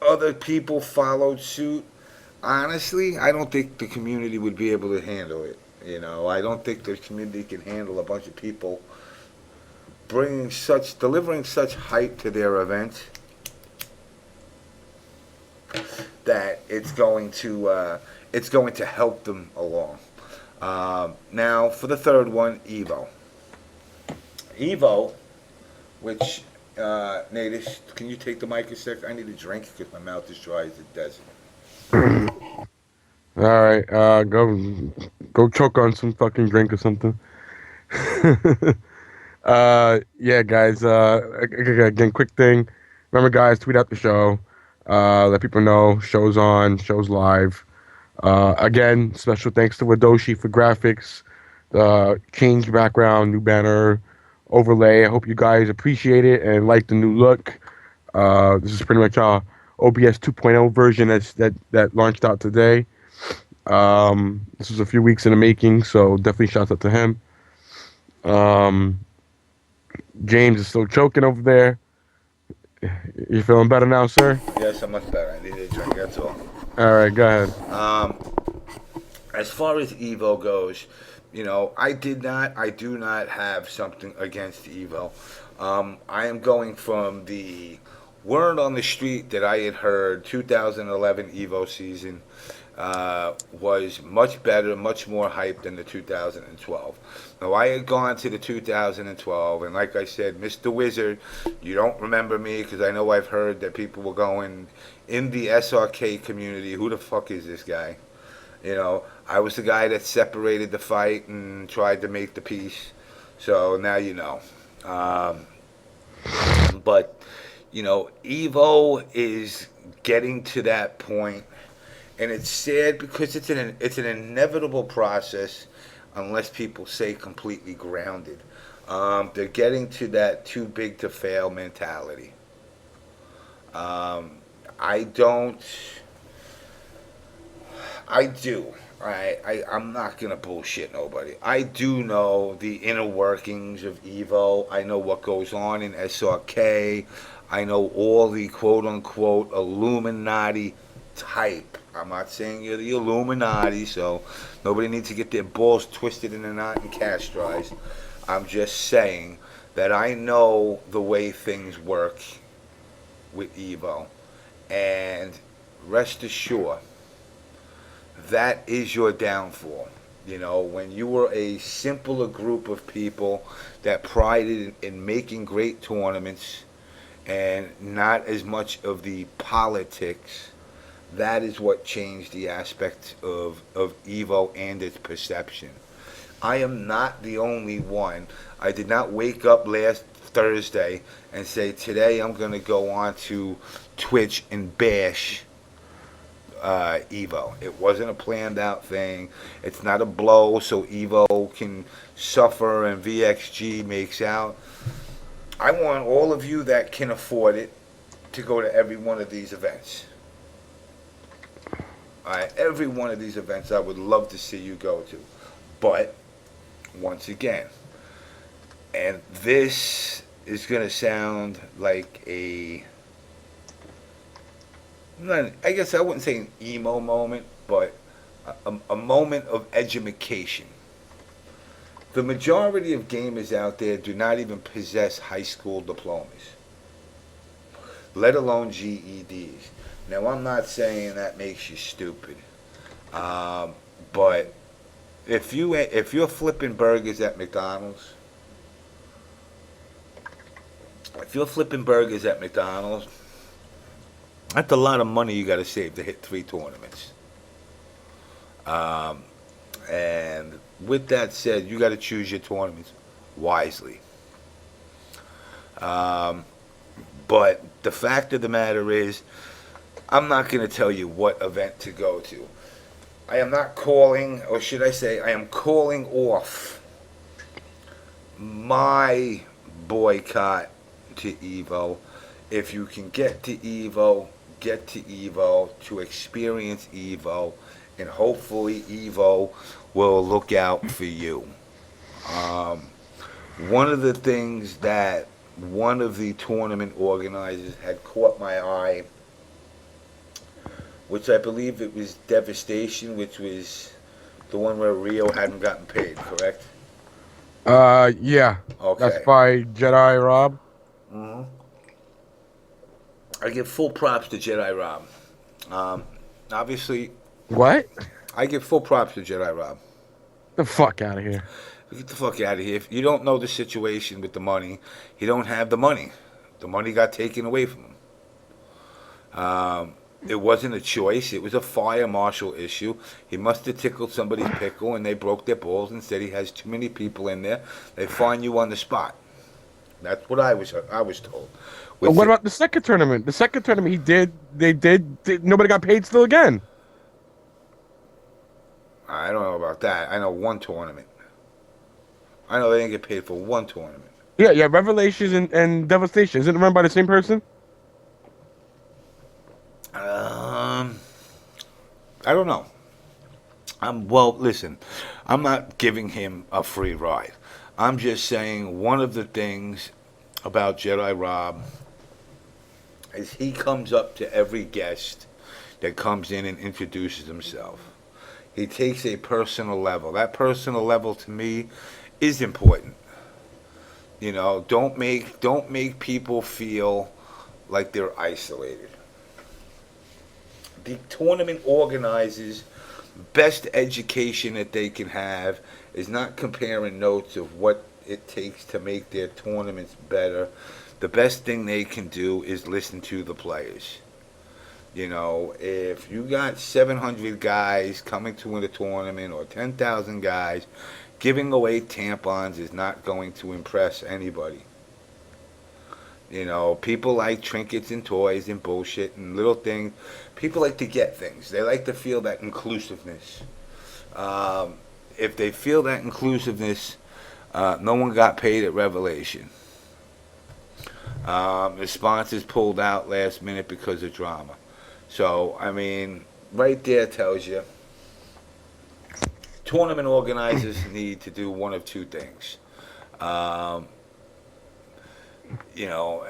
other people followed suit, honestly, I don't think the community would be able to handle it. You know, I don't think the community can handle a bunch of people delivering such hype to their event that it's going to help them along. Now, for the third one, Evo. Evo, which, Natus, can you take the mic a sec? I need a drink because my mouth is dry as a desert. All right, go choke on some fucking drink or something. Yeah, guys. Again, quick thing. Remember, guys, tweet out the show. Let people know shows on, shows live. Again, special thanks to Wadoshi for graphics, change background, new banner, overlay. I hope you guys appreciate it and like the new look. This is pretty much our OBS 2.0 version that launched out today. This was a few weeks in the making, so definitely shouts out to him. James is still choking over there. You feeling better now, sir? Yes, I'm much better. I need a drink, that's all. All right, go ahead. As far as Evo goes, you know, I do not have something against Evo. I am going from the word on the street that I had heard 2011 Evo season was much better, much more hyped than the 2012. Now, I had gone to the 2012, and like I said, Mr. Wizard, you don't remember me because I know I've heard that people were going in the SRK community, who the fuck is this guy? You know, I was the guy that separated the fight and tried to make the peace. So now you know. But, you know, Evo is getting to that point, and it's sad because it's an inevitable process unless people stay completely grounded. They're getting to that too big to fail mentality. I'm not going to bullshit nobody. I do know the inner workings of Evo. I know what goes on in SRK. I know all the quote-unquote Illuminati type. I'm not saying you're the Illuminati, so nobody needs to get their balls twisted in a knot and castrized. I'm just saying that I know the way things work with Evo. And rest assured, that is your downfall. You know, when you were a simpler group of people that prided in making great tournaments and not as much of the politics, that is what changed the aspect of Evo and its perception. I am not the only one. I did not wake up last Thursday and say, today I'm going to go on to Twitch and bash Evo. It wasn't a planned out thing. It's not a blow so Evo can suffer and VXG makes out. I want all of you that can afford it to go to every one of these events. Every one of these events I would love to see you go to. But, once again, and this is going to sound like I guess I wouldn't say an emo moment, but a moment of education. The majority of gamers out there do not even possess high school diplomas, let alone GEDs. Now, I'm not saying that makes you stupid, but if you're flipping burgers at McDonald's, that's a lot of money you got to save to hit 3 tournaments. And with that said, you got to choose your tournaments wisely. But the fact of the matter is, I'm not going to tell you what event to go to. I am not calling, or should I say, I am calling off my boycott to Evo. If you can get to Evo to experience Evo, and hopefully Evo will look out for you. One of the things that one of the tournament organizers had caught my eye, which I believe it was Devastation, which was the one where Rio hadn't gotten paid, correct? Yeah. Okay. That's by Jedi Rob. Mm-hmm. I give full props to Jedi Rob. Obviously, What? I give full props to Jedi Rob. The fuck out of here. Get the fuck out of here. If you don't know the situation with the money, he don't have the money. The money got taken away from him. It wasn't a choice. It was a fire marshal issue. He must have tickled somebody's pickle, and they broke their balls and said he has too many people in there. They fine you on the spot. That's what I was told. What about the second tournament? The second tournament they did nobody got paid still again. I don't know about that. I know one tournament. I know they didn't get paid for one tournament. Yeah, Revelations and Devastation. Isn't it run by the same person? I don't know. Well, listen, I'm not giving him a free ride. I'm just saying one of the things about Jedi Rob is he comes up to every guest that comes in and introduces himself. He takes a personal level. That personal level to me is important. You know, don't make people feel like they're isolated. The tournament organizers' best education that they can have is not comparing notes of what it takes to make their tournaments better. The best thing they can do is listen to the players. You know, if you got 700 guys coming to win a tournament or 10,000 guys, giving away tampons is not going to impress anybody. You know, people like trinkets and toys and bullshit and little things. People like to get things. They like to feel that inclusiveness. If they feel that inclusiveness, no one got paid at Revelation. The sponsors pulled out last minute because of drama. So, I mean, right there tells you tournament organizers need to do one of two things. You know,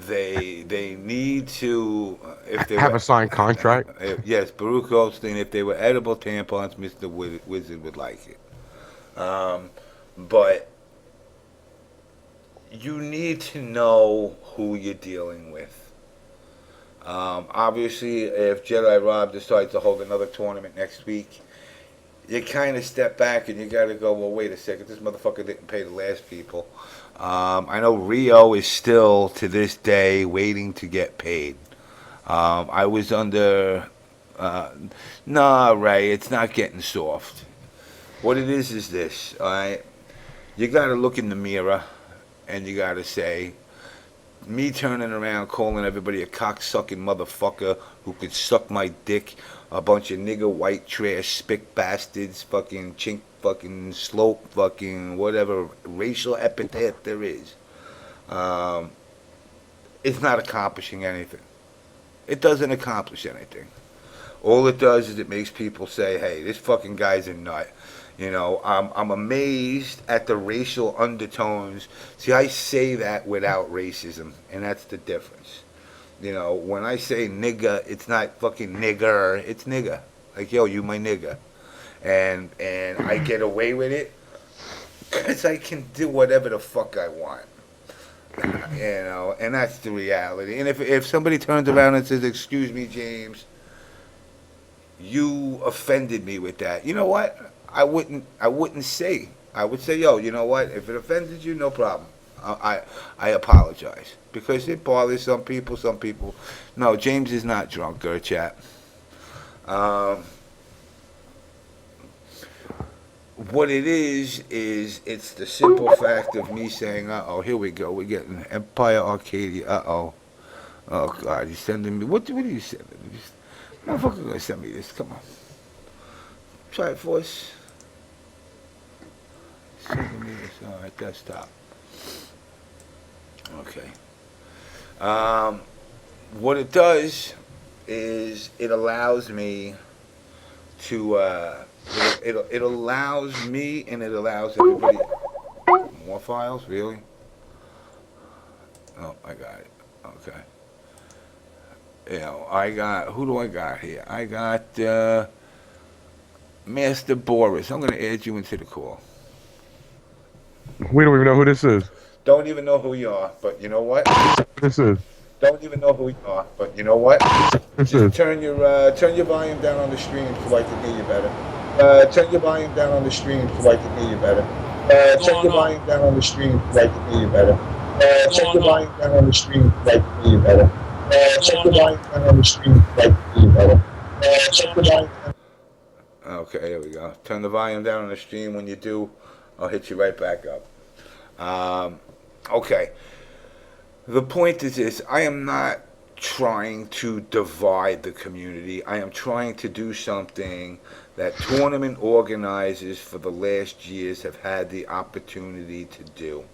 they need to, if they Have a signed contract. Yes, Baruch Goldstein. If they were edible tampons, Mr. Wizard would like it. But you need to know who you're dealing with. Obviously, if Jedi Rob decides to hold another tournament next week, you kind of step back and you got to go, well, wait a second, this motherfucker didn't pay the last people. I know Rio is still, to this day, waiting to get paid. I was under, nah, Ray, it's not getting soft. What it is this, all right? You got to look in the mirror and you got to say, me turning around calling everybody a cocksucking motherfucker who could suck my dick, a bunch of nigger white trash spick bastards, fucking chink, fucking slope, fucking whatever racial epithet there is. It's not accomplishing anything. It doesn't accomplish anything. All it does is it makes people say, hey, this fucking guy's a nut. You know, I'm amazed at the racial undertones. See, I say that without racism, and that's the difference. You know, when I say nigga, it's not fucking nigger, it's nigga. Like, yo, you my nigga. And I get away with it because I can do whatever the fuck I want. You know, and that's the reality. And if somebody turns around and says, excuse me, James, you offended me with that, you know what? I wouldn't say. I would say, yo, you know what? If it offended you, no problem. I apologize. Because it bothers some people, No, James is not drunk, chat. What it is it's the simple fact of me saying, uh-oh, here we go. We're getting Empire Arcadia. Uh-oh. Oh, God, he's sending me. What are you sending me? Motherfucker gonna send me this. Come on. TriForce. Sending me this on my desktop. Okay. What it does is it allows me to, it allows me and it allows everybody. More files? Really? Oh, I got it. Okay. You know, who do I got here? I got MasterBoris. I'm going to add you into the call. We don't even know who this is. Don't even know who you are, but you know what? This is. Don't even know who you are, but you know what? This is. Turn your volume down on the stream so I can hear you better. Turn your volume down on the stream so I can hear you better. Turn your volume down on the stream so I can hear you better. Turn your volume down on the stream so I can hear you better. Check the volume down on the stream so I can hear you better. Check the volume down. Okay, there we go. Turn the volume down on the stream. When you do, I'll hit you right back up. Okay. The point is this. I am not trying to divide the community. I am trying to do something that tournament organizers for the last years have had the opportunity to do,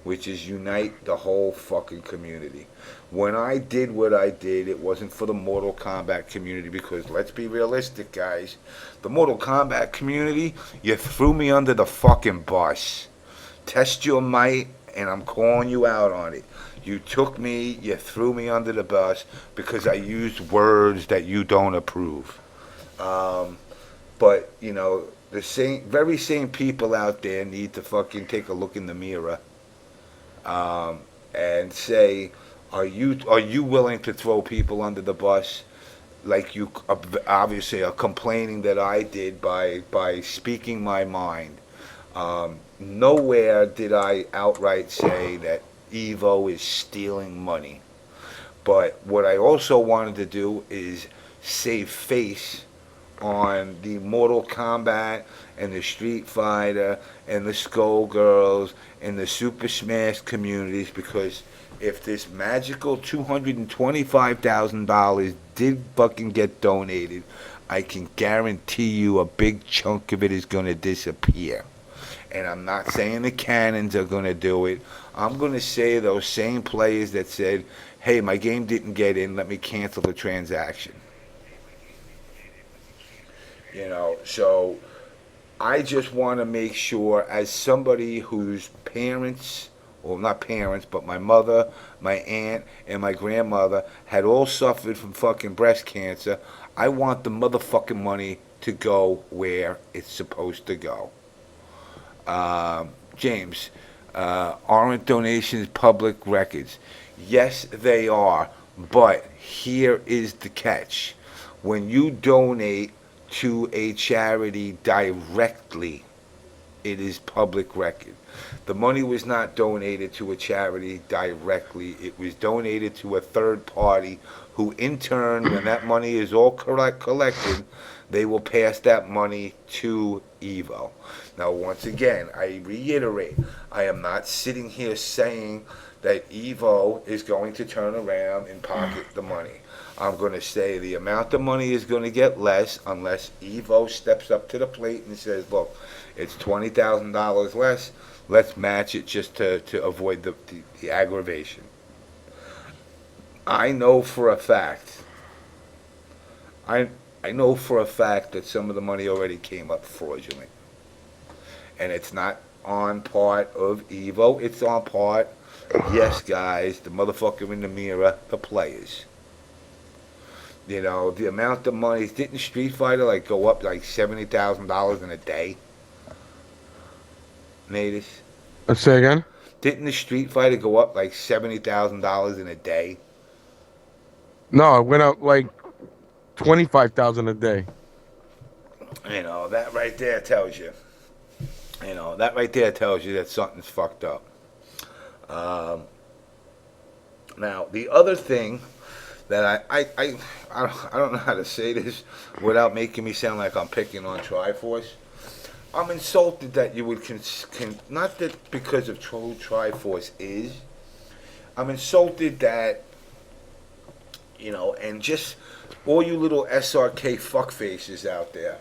which is unite the whole fucking community. When I did what I did, it wasn't for the Mortal Kombat community because, let's be realistic, guys, the Mortal Kombat community, you threw me under the fucking bus. Test your might, and I'm calling you out on it. You took me, you threw me under the bus because I used words that you don't approve. But, you know, the very same people out there need to fucking take a look in the mirror and say, are you willing to throw people under the bus like you obviously are complaining that I did by speaking my mind? Nowhere did I outright say that Evo is stealing money. But what I also wanted to do is save face on the Mortal Kombat and the Street Fighter and the Skullgirls and the Super Smash communities, because if this magical $225,000 did fucking get donated, I can guarantee you a big chunk of it is going to disappear. And I'm not saying the cannons are going to do it. I'm going to say those same players that said, hey, my game didn't get in, let me cancel the transaction. You know, so I just want to make sure, as somebody whose parents, well, not parents, but my mother, my aunt, and my grandmother had all suffered from fucking breast cancer, I want the motherfucking money to go where it's supposed to go. James, aren't donations public records? Yes, they are, but here is the catch. When you donate to a charity directly, it is public record. The money was not donated to a charity directly. It was donated to a third party who, in turn, when that money is all collected, they will pass that money to Evo. Now, once again, I reiterate, I am not sitting here saying that Evo is going to turn around and pocket the money. I'm going to say the amount of money is going to get less unless Evo steps up to the plate and says, look, it's $20,000 less. Let's match it just to avoid the aggravation. I know for a fact, I know for a fact that some of the money already came up fraudulent. And it's not on part of Evo, it's on part, yes guys, the motherfucker in the mirror, the players. You know, the amount of money, didn't Street Fighter like go up like $70,000 in a day? Natus? Let's say again? Didn't the Street Fighter go up like $70,000 in a day? No, it went up like 25,000 a day. You know, that right there tells you. You know, that right there tells you that something's fucked up. Now, the other thing that I don't know how to say this without making me sound like I'm picking on TriForce. I'm insulted that you would not that because of who TriForce is. I'm insulted that, you know, and just all you little SRK fuckfaces out there.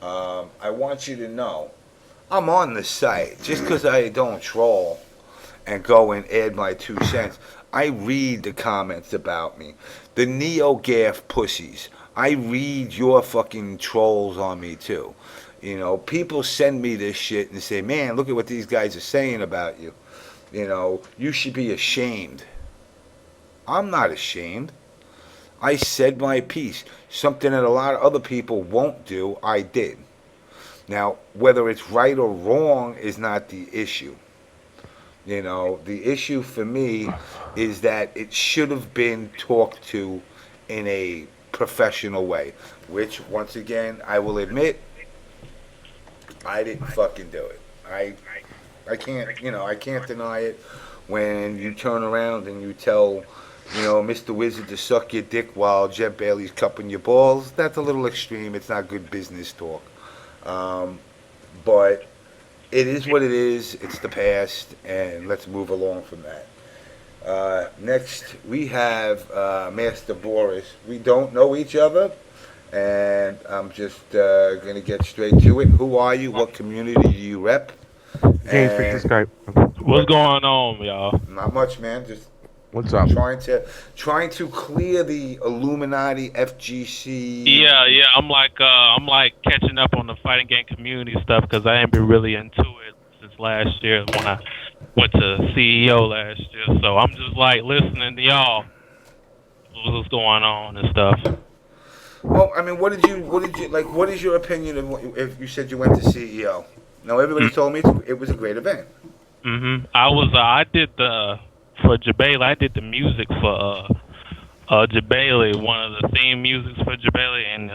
I want you to know, I'm on the site. Just because I don't troll and go and add my 2 cents, I read the comments about me. The neo-gaff pussies. I read your fucking trolls on me too. You know, people send me this shit and say, man, look at what these guys are saying about you. You know, you should be ashamed. I'm not ashamed. I said my piece. Something that a lot of other people won't do, I did. Now, whether it's right or wrong is not the issue. You know, the issue for me is that it should have been talked to in a professional way, which, once again, I will admit, I didn't fucking do it. I can't, you know, I can't deny it when you turn around and you tell, you know, Mr. Wizard to suck your dick while Jeb Bailey's cupping your balls. That's a little extreme. It's not good business talk. But it is what it is. It's the past, and let's move along from that. Next, we have MasterBoris. We don't know each other, and I'm just going to get straight to it. Who are you? What community do you rep? James, fix the Skype. What's going on, y'all? Not much, man. Just what's up? Trying to clear the Illuminati FGC. Yeah, I'm like catching up on the fighting game community stuff because I ain't been really into it since last year when I went to CEO last year. So I'm just like listening to y'all, what's going on and stuff. Well, I mean, what did you like? What is your opinion of if you said you went to CEO? Now everybody told me it was a great event. I did for Jabali, I did the music for Jabali, one of the theme musics for Jabali, and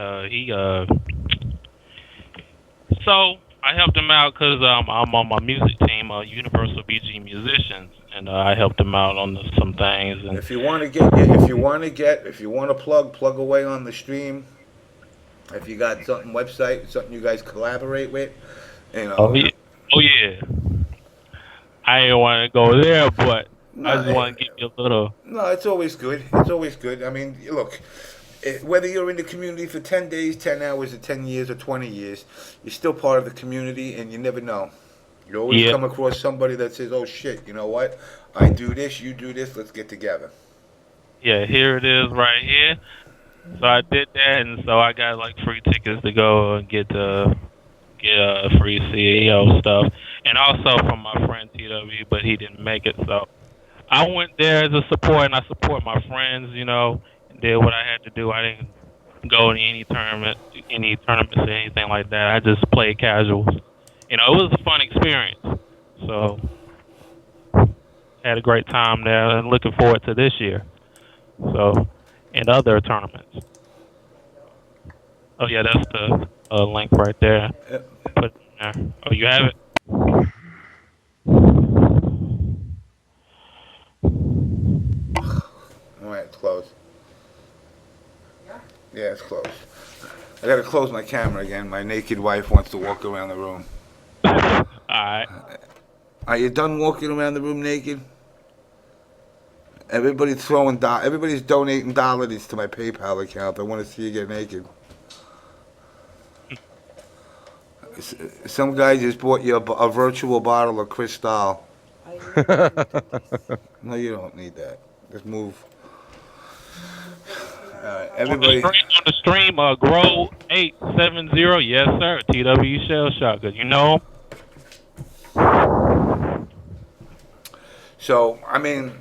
so I helped him out because I'm on my music team, Universal BG Musicians, and I helped him out on some things. And if you want to plug away on the stream. If you got something something you guys collaborate with, you know. Oh yeah. I didn't want to go there, but I just want to give you a little. No, it's always good. It's always good. I mean, look, whether you're in the community for 10 days, 10 hours, or 10 years, or 20 years, you're still part of the community, and you never know. You always come across somebody that says, oh, shit, you know what? I do this, you do this, let's get together. Yeah, here it is right here. So I did that, and so I got, like, free tickets to go and get free CEO stuff. And also from my friend TW, but he didn't make it, so I went there as a support, and I support my friends, you know, and did what I had to do. I didn't go to any tournaments or anything like that. I just played casuals. You know, it was a fun experience. So had a great time there, and looking forward to this year. So, and other tournaments. Oh yeah, that's the link right there. Put it in there. Oh, you have it? Alright, it's closed. Yeah, it's closed. I gotta close my camera again. My naked wife wants to walk around the room. Alright. Are you done walking around the room naked? Everybody's donating dollars to my PayPal account. I want to see you get naked. Some guy just bought you a virtual bottle of Cristal. No, you don't need that. Just move. Everybody. On the stream, Grow 870, yes sir. TW Shell Shocker, you know. So I mean,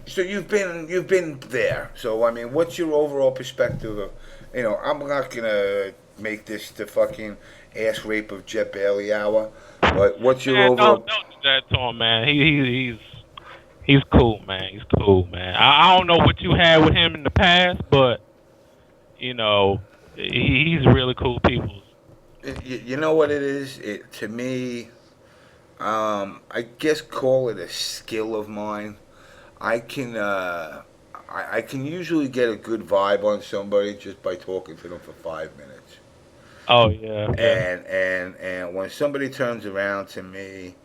so you've been there. So I mean, what's your overall perspective of, I'm not gonna make this the fucking ass rape of Jet Bailey hour, but what's your overall? Don't do that to him, man. He's cool, man. He's cool, man. I don't know what you had with him in the past, but he's really cool people. You know what it is? To me, I guess call it a skill of mine. I can usually get a good vibe on somebody just by talking to them for 5 minutes. Oh yeah. And when somebody turns around to me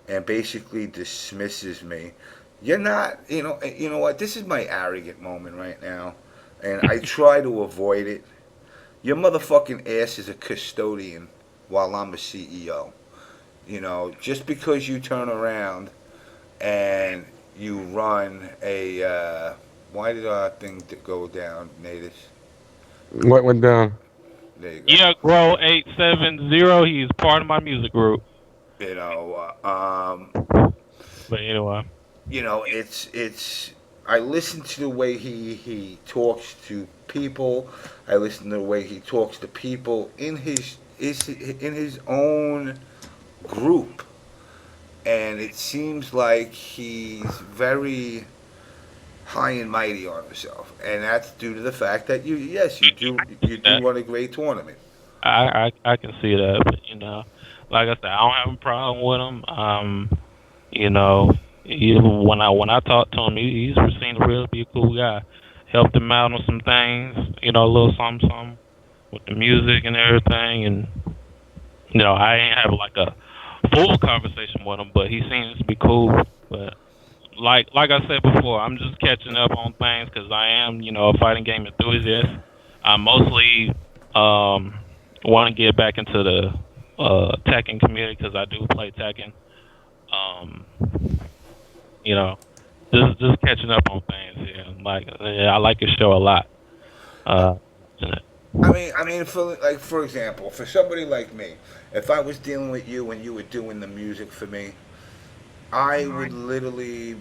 and basically dismisses me, you're not, you know what? This is my arrogant moment right now, and I try to avoid it. Your motherfucking ass is a custodian while I'm a CEO. Just because you turn around and you run a, why did our thing go down, Natus? What went down? There you go. Yeah, Grow 870. He's part of my music group. But anyway. It's. I listen to the way he talks to people. I listen to the way he talks to people in his own group, and it seems like he's very high and mighty on himself, and that's due to the fact that you do run a great tournament. I can see that, but like I said, I don't have a problem with him. When I talked to him, he seemed to really be a cool guy. Helped him out on some things, a little something with the music and everything, and I ain't have like a full conversation with him, but he seems to be cool. But like I said before, I'm just catching up on things because I am, a fighting game enthusiast. I mostly want to get back into the Tekken community because I do play Tekken. Just catching up on things here. I like your show a lot. I mean, for example, for somebody like me, if I was dealing with you when you were doing the music for me, I would literally,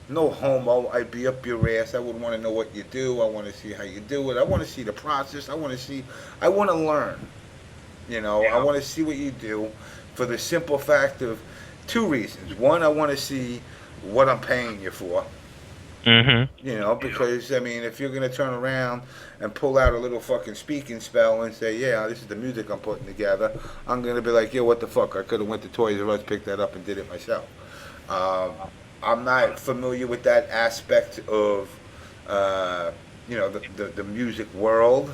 no homo, I'd be up your ass. I would want to know what you do. I want to see how you do it. I want to see the process. I want to learn. I want to see what you do for the simple fact of two reasons. One, I want to see what I'm paying you for. Mm-hmm. Because, I mean, if you're going to turn around and pull out a little fucking speaking spell and say, yeah, this is the music I'm putting together, I'm going to be like, yo, what the fuck? I could have went to Toys R Us, picked that up, and did it myself. I'm not familiar with that aspect of, the music world.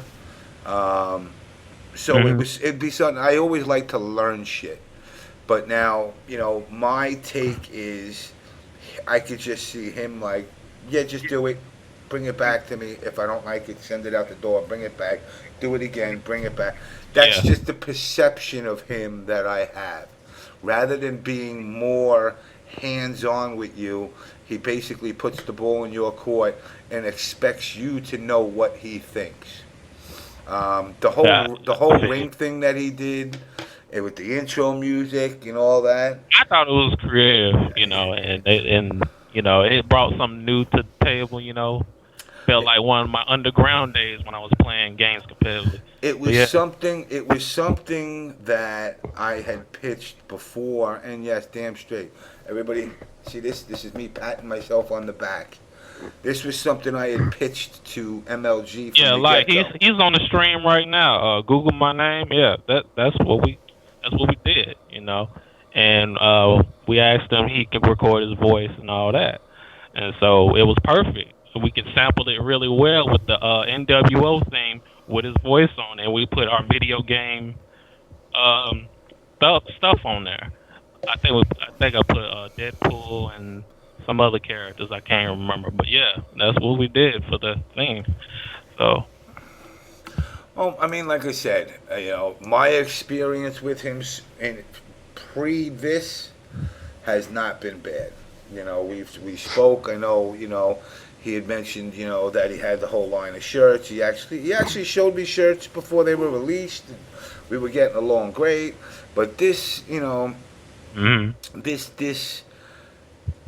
So it'd be something, I always like to learn shit. But now, my take is, I could just see him like, yeah, just do it, bring it back to me. If I don't like it, send it out the door, bring it back, do it again, bring it back. That's just the perception of him that I have. Rather than being more hands-on with you, he basically puts the ball in your court and expects you to know what he thinks. The whole ring thing that he did, with the intro music and all that. I thought it was creative, and it brought something new to the table, Felt like one of my underground days when I was playing games competitively. It was something. It was something that I had pitched before, and yes, damn straight. Everybody, see this? This is me patting myself on the back. This was something I had pitched to MLG. Yeah, like he's on the stream right now. Google my name. Yeah, that's what we did, and we asked him he could record his voice and all that, and so it was perfect. So we could sample it really well with the NWO theme with his voice on it, and we put our video game stuff on there. I think I put Deadpool and some other characters I can't remember. But yeah, that's what we did for the thing. So Well, I mean, like I said, my experience with him in pre this has not been bad. We spoke. I know, he had mentioned, that he had the whole line of shirts. He actually showed me shirts before they were released. We were getting along great, but this, this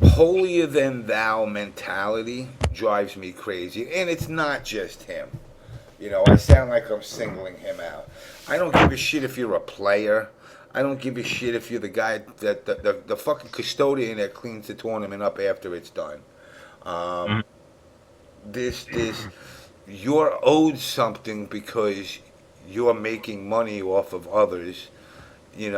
holier than thou mentality drives me crazy, and it's not just him. I sound like I'm singling him out. I don't give a shit if you're a player. I don't give a shit if you're the guy that the fucking custodian that cleans the tournament up after it's done. This you're owed something because you're making money off of others. And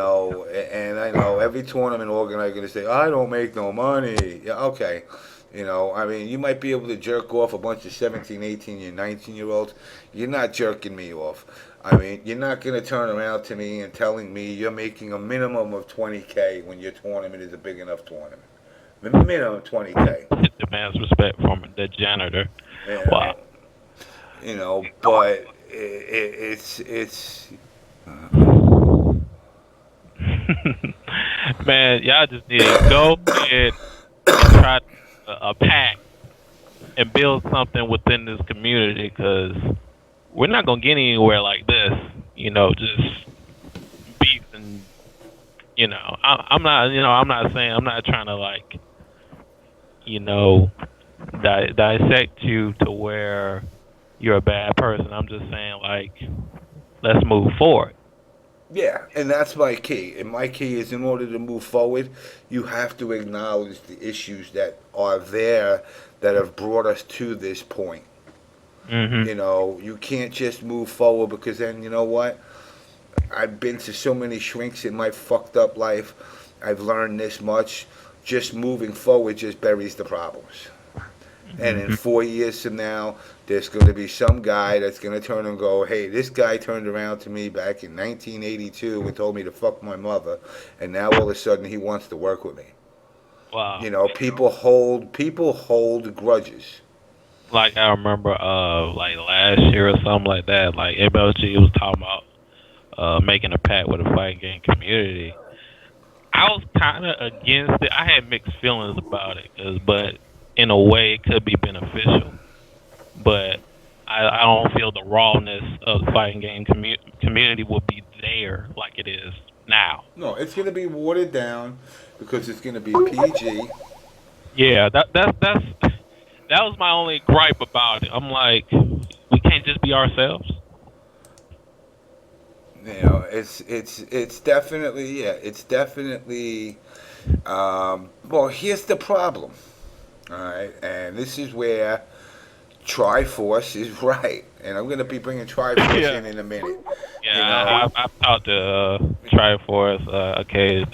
I know every tournament organizer is going to say, I don't make no money. Yeah, okay. I mean, you might be able to jerk off a bunch of 17, 18, and 19-year-olds. You're not jerking me off. I mean, you're not going to turn around to me and telling me you're making a minimum of $20K when your tournament is a big enough tournament. The minimum $20K. it demands respect from the janitor. Yeah. Wow. But it's. Man, y'all just need to go ahead and try a pack and build something within this community, because we're not gonna get anywhere like this. Just beef and I'm not. I'm not saying, I'm not trying to dissect you to where you're a bad person. I'm just saying, let's move forward. Yeah, and that's my key. And my key is, in order to move forward, you have to acknowledge the issues that are there that have brought us to this point. Mm-hmm. You can't just move forward, because then, you know what? I've been to so many shrinks in my fucked up life. I've learned this much. Just moving forward just buries the problems. And in 4 years from now, there's going to be some guy that's going to turn and go, hey, this guy turned around to me back in 1982 and told me to fuck my mother, and now all of a sudden he wants to work with me. Wow. People hold grudges. Like, I remember, last year or something like that, MLG was talking about making a pact with the fighting game community. I was kind of against it. I had mixed feelings about it, but in a way it could be beneficial. But I don't feel the rawness of the fighting game community will be there like it is now. No, it's going to be watered down because it's going to be PG. Yeah, that was my only gripe about it. I'm like, we can't just be ourselves. It's definitely, yeah, it's definitely. Well, here's the problem. All right, and this is where TriForce is right, and I'm going to be bringing TriForce in a minute. Yeah, I've talked to TriForce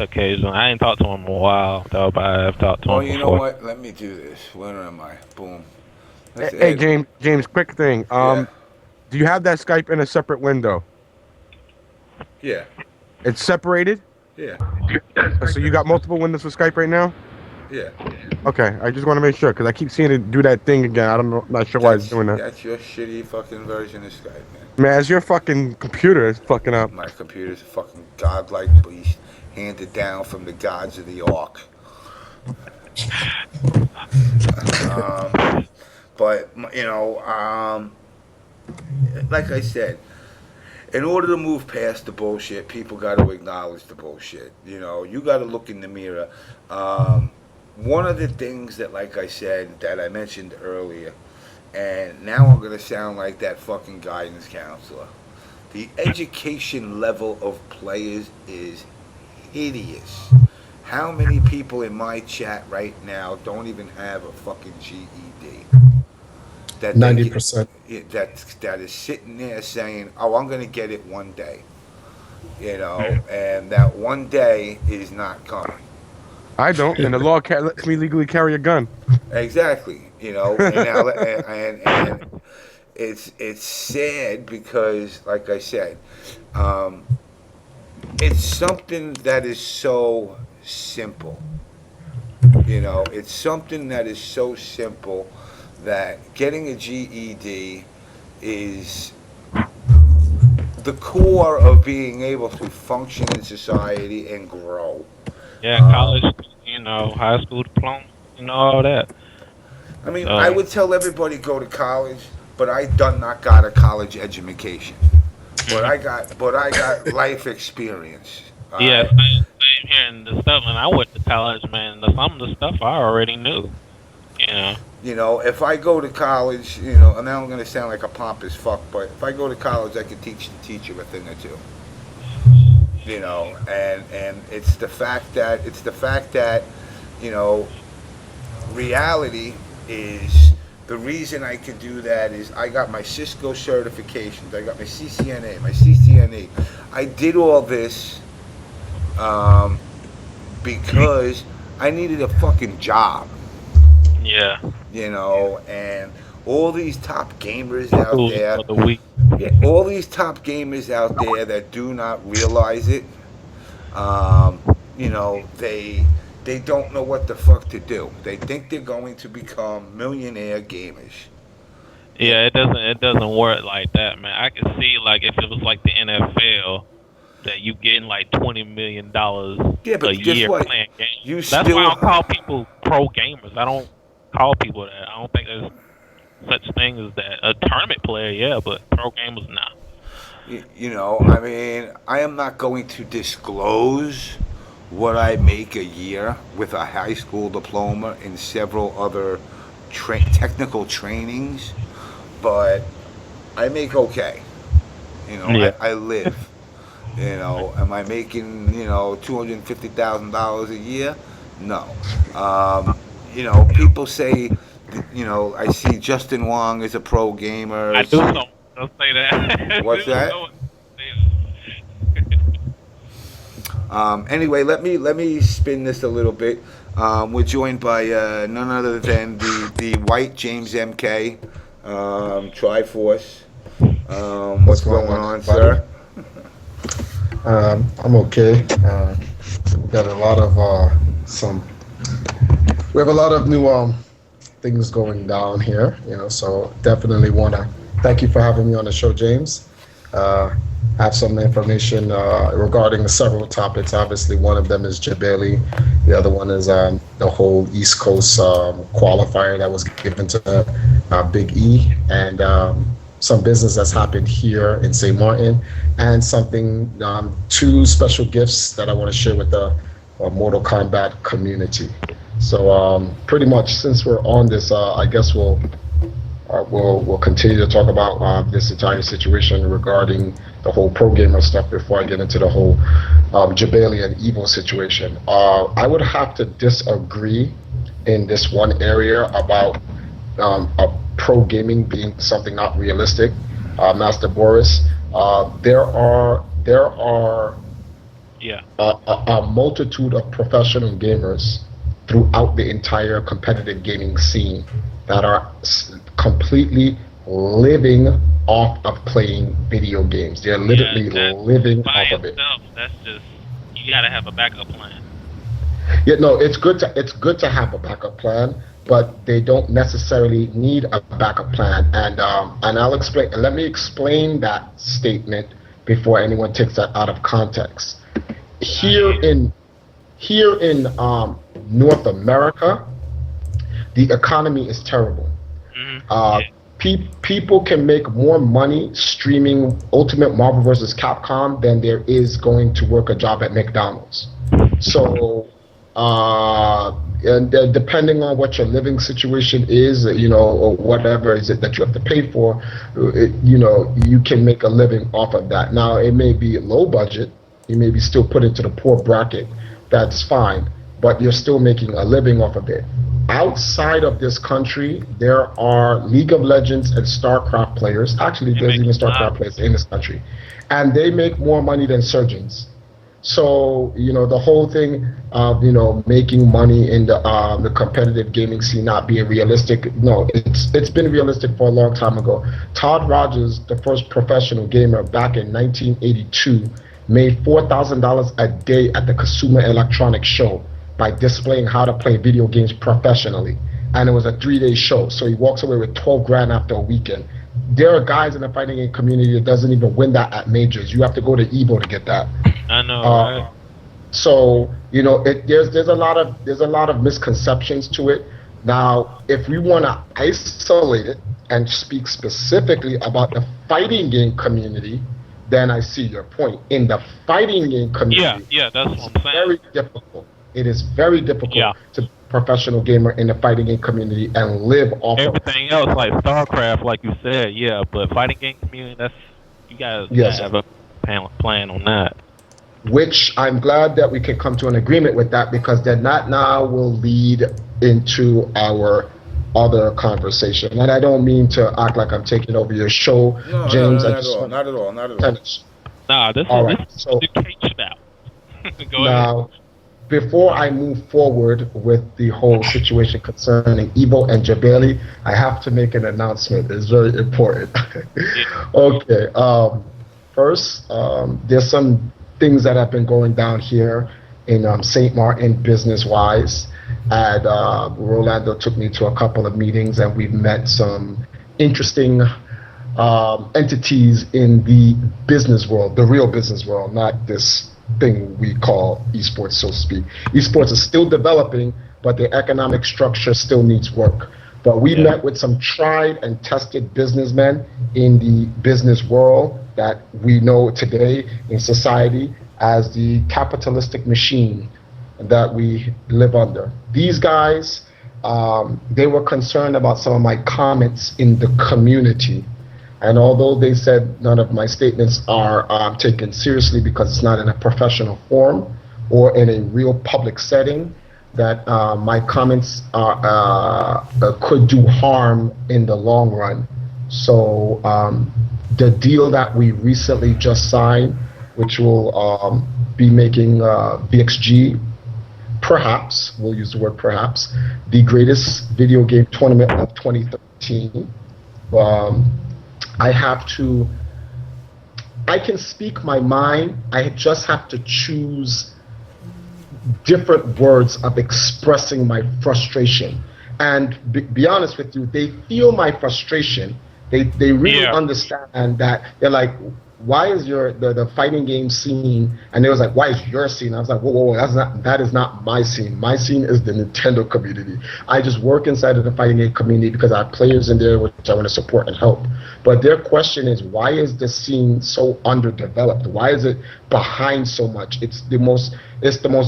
occasionally. I ain't talked to him in a while, though, but I've talked to him before. You know what? Let me do this. Where am I? Boom. Hey, James, quick thing. Do you have that Skype in a separate window? Yeah. It's separated? Yeah. So you got multiple windows for Skype right now? Yeah. Okay, I just want to make sure, because I keep seeing it do that thing again. I don't know, not sure why it's doing that. That's your shitty fucking version of Skype, man. Man, it's your fucking computer is fucking up. My computer's a fucking godlike beast handed down from the gods of the Ark. But, like I said, in order to move past the bullshit, people got to acknowledge the bullshit. You got to look in the mirror. One of the things that, like I said, that I mentioned earlier, and now I'm going to sound like that fucking guidance counselor. The education level of players is hideous. How many people in my chat right now don't even have a fucking GED? 90%. That is sitting there saying, oh, I'm going to get it one day. And that one day is not coming. I don't, and the law lets me legally carry a gun. Exactly, and it's sad because, like I said, it's something that is so simple. You know, it's something that is so simple that getting a GED is the core of being able to function in society and grow. Yeah, college, high school diploma, all that. I mean, I So, would tell everybody go to college, but I done not got a college education. But I got life experience. All yeah, right. same here in the stuff. When I went to college, man, some of the stuff I already knew. You know. You know, if I go to college, and now I'm going to sound like a pompous fuck, but if I go to college, I could teach the teacher a thing or two. And it's the fact that reality is the reason I can do that is I got my Cisco certifications, I got my CCNA, my CCNE. I did all this because I needed a fucking job. Yeah. And all these top gamers out there, For the week. yeah, all these top gamers out there that do not realize it, they don't know what the fuck to do. They think they're going to become millionaire gamers. Yeah, it doesn't work like that, man. I could see like if it was like the NFL that you getting like $20 million Yeah, but a guess year what? playing games. You That's still why I don't call people pro gamers. I don't call people that. I don't think there's such thing as that. A tournament player, yeah, but pro gamers, nah. I mean, I am not going to disclose what I make a year with a high school diploma and several other technical trainings, but I make okay. Yeah. I live. Am I making $250,000 a year? No. People say, I see Justin Wong is a pro gamer. I do so. Don't say that. What's that? Anyway, let me spin this a little bit. We're joined by none other than the white JamessMK, TriForce. What's going on, sir? I'm okay. We got a lot of we have a lot of new things going down here, so definitely want to thank you for having me on the show, James. Have some information regarding several topics. Obviously, one of them is Jabali. The other one is the whole East Coast qualifier that was given to Big E, and some business that's happened here in St. Martin, and something, two special gifts that I want to share with the Mortal Kombat community. So pretty much, since we're on this, I guess we'll continue to talk about this entire situation regarding the whole pro gamer stuff before I get into the whole Jabali and Evo situation. I would have to disagree in this one area about a pro gaming being something not realistic. MasterBoris, there are a multitude of professional gamers throughout the entire competitive gaming scene that are completely living off of playing video games. They're literally living off of it. That's just, you gotta have a backup plan. Yeah, no, it's good to have a backup plan, but they don't necessarily need a backup plan. And I'll explain. Let me explain that statement before anyone takes that out of context. Here in North America, the economy is terrible. People can make more money streaming Ultimate Marvel vs. Capcom than there is going to work a job at McDonald's. So, and depending on what your living situation is, or whatever is it that you have to pay for, you can make a living off of that. Now, it may be low budget. You may be still put into the poor bracket. That's fine, but you're still making a living off of it. Outside of this country, there are League of Legends and StarCraft players. Actually, there's even StarCraft players in this country, and they make more money than surgeons. So, the whole thing of, making money in the competitive gaming scene not being realistic, no, it's been realistic for a long time ago. Todd Rogers, the first professional gamer back in 1982, made $4,000 a day at the Consumer Electronics Show. by displaying how to play video games professionally. And it was a 3-day show. So he walks away with 12 grand after a weekend. There are guys in the fighting game community that doesn't even win that at majors. You have to go to Evo to get that. I know, right? So there's a lot of misconceptions to it. Now, if we want to isolate it and speak specifically about the fighting game community, then I see your point. In the fighting game community, yeah, that's what I'm saying. Very difficult. It is very difficult to be a professional gamer in the fighting game community and live off everything else, like StarCraft, like you said, but fighting game community, you guys have a plan on that. Which I'm glad that we can come to an agreement with that, because then that now will lead into our other conversation. And I don't mean to act like I'm taking over your show, James. Not at all. Nah, this is education out. Go now, before I move forward with the whole situation concerning Evo and Jabali, I have to make an announcement. It's very important. Okay. First, there's some things that have been going down here in St. Martin business-wise. And Rolando took me to a couple of meetings, and we've met some interesting entities in the business world, the real business world, not this thing we call esports, so to speak. Esports is still developing, but the economic structure still needs work. But we met with some tried and tested businessmen in the business world that we know today in society as the capitalistic machine that we live under. These guys, they were concerned about some of my comments in the community. And although they said none of my statements are taken seriously because it's not in a professional forum or in a real public setting, that my comments could do harm in the long run. So the deal that we recently just signed, which will be making VXG, perhaps, we'll use the word perhaps, the greatest video game tournament of 2013. I can speak my mind. I just have to choose different words of expressing my frustration. And be honest with you, they feel my frustration. They really understand that. They're like, why is the fighting game scene? And they was like, why is your scene? I was like, whoa, that is not my scene. My scene is the Nintendo community. I just work inside of the fighting game community because I have players in there which I want to support and help. But their question is, why is the scene so underdeveloped? Why is it behind so much? It's the most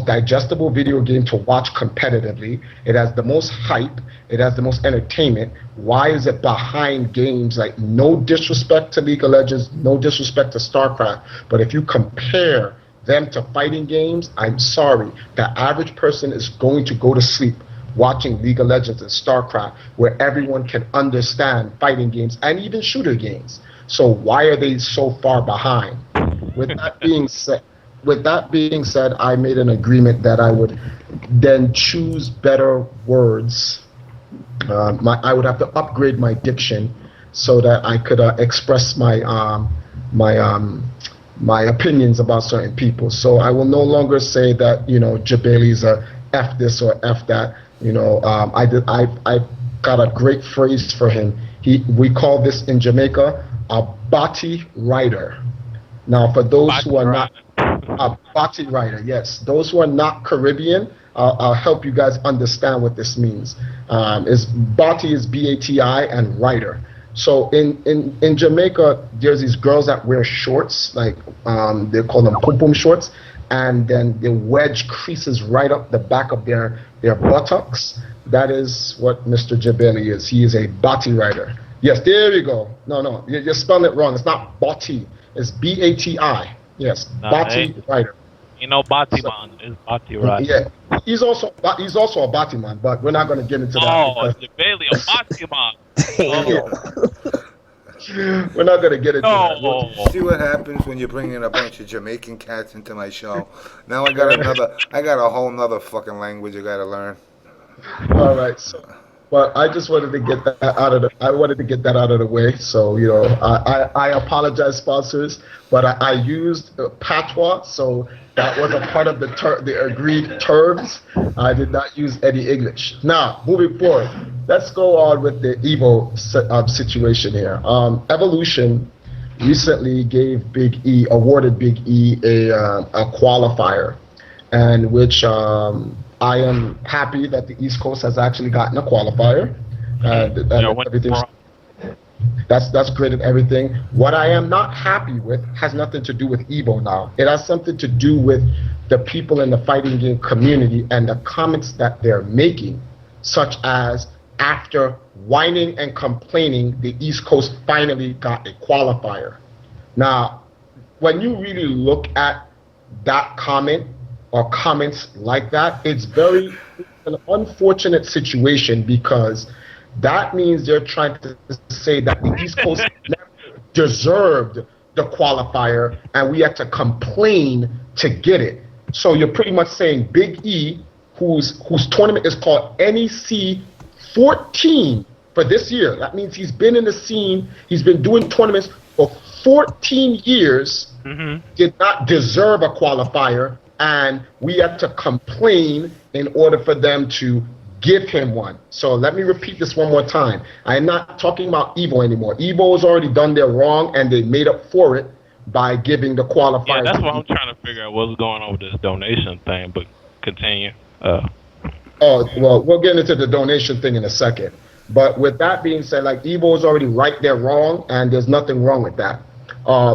digestible video game to watch competitively. It has the most hype. It has the most entertainment. Why is it behind games? Like, no disrespect to League of Legends, no disrespect to StarCraft, but if you compare them to fighting games, I'm sorry, the average person is going to go to sleep watching League of Legends and StarCraft, where everyone can understand fighting games and even shooter games. So why are they so far behind? With that being said, I made an agreement that I would then choose better words. I would have to upgrade my diction so that I could express my opinions about certain people. So I will no longer say that, Jabali's a F this or F that. I got a great phrase for him. We call this in Jamaica a bati rider. Now, for those who are not a bati rider, yes, those who are not Caribbean, I'll help you guys understand what this means. Bati is B-A-T-I and rider. So in Jamaica, there's these girls that wear shorts, like they call them pum pum shorts, and then the wedge creases right up the back of their buttocks. That is what Mr. Jabali is. He is a bati rider. Yes, there you go. No, you're spelling it wrong. It's not bati. It's B-A-T-I. Yes, bati rider. Batiman is bati rider. Yeah, he's also a batiman, but we're not going to get into that. Oh, Jabali, a batiman. We're not going to get into that. See what happens when you bring in a bunch of Jamaican cats into my show. Now I got a whole nother fucking language I got to learn. All right, But I just wanted to get that out of the. I wanted to get that out of the way. So I apologize, sponsors, but I used patois, so that was a part of the agreed terms. I did not use any English. Now, moving forward, let's go on with the Evo situation here. Evolution recently gave awarded Big E a qualifier, and which I am happy that the East Coast has actually gotten a qualifier. And everything's that's great and everything. What I am not happy with has nothing to do with Evo now. It has something to do with the people in the fighting game community and the comments that they're making, such as after whining and complaining, the East Coast finally got a qualifier. Now, when you really look at that comment or comments like that, it's an unfortunate situation, because that means they're trying to say that the East Coast never deserved the qualifier and we had to complain to get it. So you're pretty much saying Big E, whose tournament is called NEC 14 for this year. That means he's been in the scene, he's been doing tournaments for 14 years, did not deserve a qualifier, and we had to complain in order for them to give him one. So let me repeat this one more time. I'm not talking about Evo anymore. Evo has already done their wrong, and they made up for it by giving the qualifier. Yeah, that's what I'm trying to figure out what's going on with this donation thing, but continue. Oh, well, we'll get into the donation thing in a second. But with that being said, like, Evo is already right their wrong, and there's nothing wrong with that.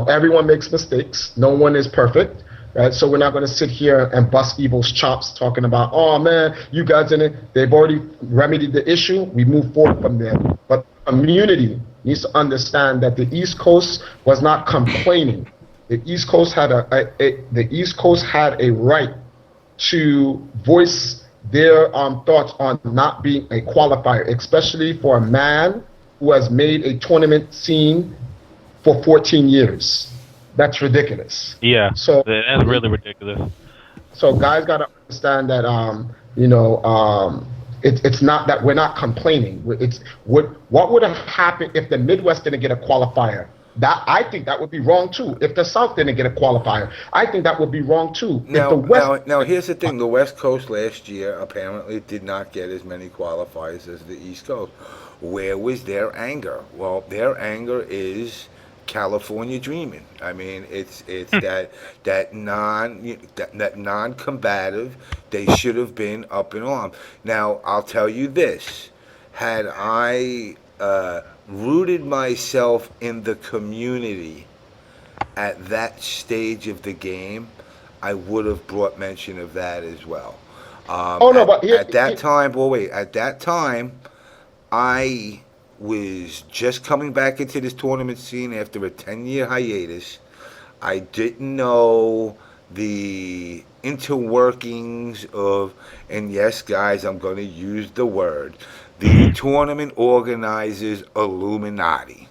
Everyone makes mistakes. No one is perfect. Right, so we're not going to sit here and bust Evo's chops talking about, oh man, you guys in it. They've already remedied the issue. We move forward from there. But the community needs to understand that the East Coast was not complaining. The East Coast had a right to voice their thoughts on not being a qualifier, especially for a man who has made a tournament scene for 14 years. That's ridiculous. Yeah, so that's really ridiculous. So guys got to understand that it's not that we're not complaining. It's what would have happened if the Midwest didn't get a qualifier? That I think that would be wrong too. If the South didn't get a qualifier, I think that would be wrong too. Now here's the thing: the West Coast last year apparently did not get as many qualifiers as the East Coast. Where was their anger? Well, their anger is California dreaming. I mean, it's that non-combative. They should have been up in arms. Now, I'll tell you this: had I rooted myself in the community at that stage of the game, I would have brought mention of that as well. At that time, I was just coming back into this tournament scene after a 10-year hiatus. I didn't know the interworkings of, and yes, guys, I'm going to use the word, the tournament organizers Illuminati.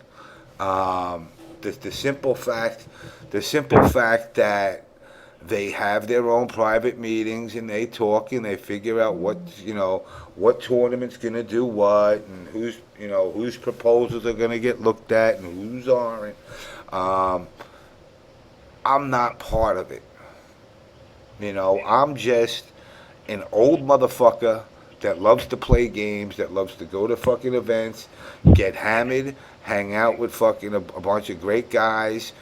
The simple fact that they have their own private meetings and they talk and they figure out what tournament's gonna do what and whose proposals are gonna get looked at and whose aren't. I'm not part of it. I'm just an old motherfucker that loves to play games, that loves to go to fucking events, get hammered, hang out with fucking a bunch of great guys,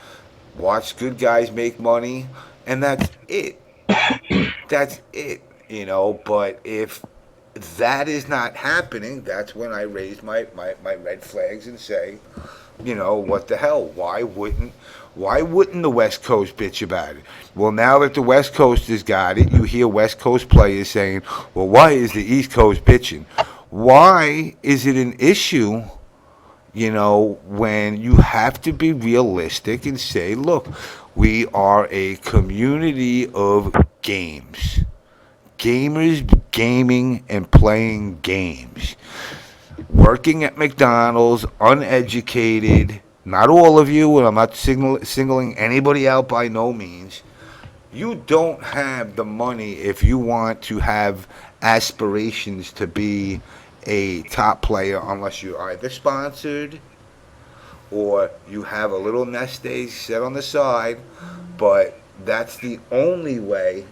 watch good guys make money, and that's it. That's it, but if that is not happening, that's when I raise my red flags and say, what the hell? Why wouldn't the West Coast bitch about it? Well, now that the West Coast has got it, you hear West Coast players saying, well, why is the East Coast bitching? Why is it an issue, when you have to be realistic and say, look, we are a community of games. Gamers gaming and playing games. Working at McDonald's, uneducated, not all of you, and I'm not singling anybody out by no means. You don't have the money if you want to have aspirations to be a top player unless you're either sponsored or you have a little nest egg set on the side, but that's the only way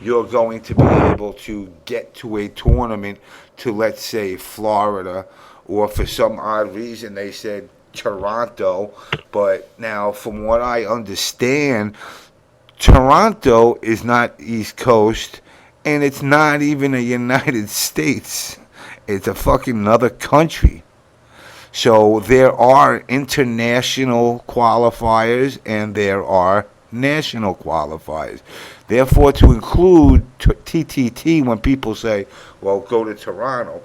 you're going to be able to get to a tournament to, let's say, Florida, or for some odd reason they said Toronto. But now, from what I understand, Toronto is not East Coast, and it's not even a United States. It's a fucking another country. So there are international qualifiers and there are national qualifiers. Therefore, to include TTT, when people say, well, go to Toronto,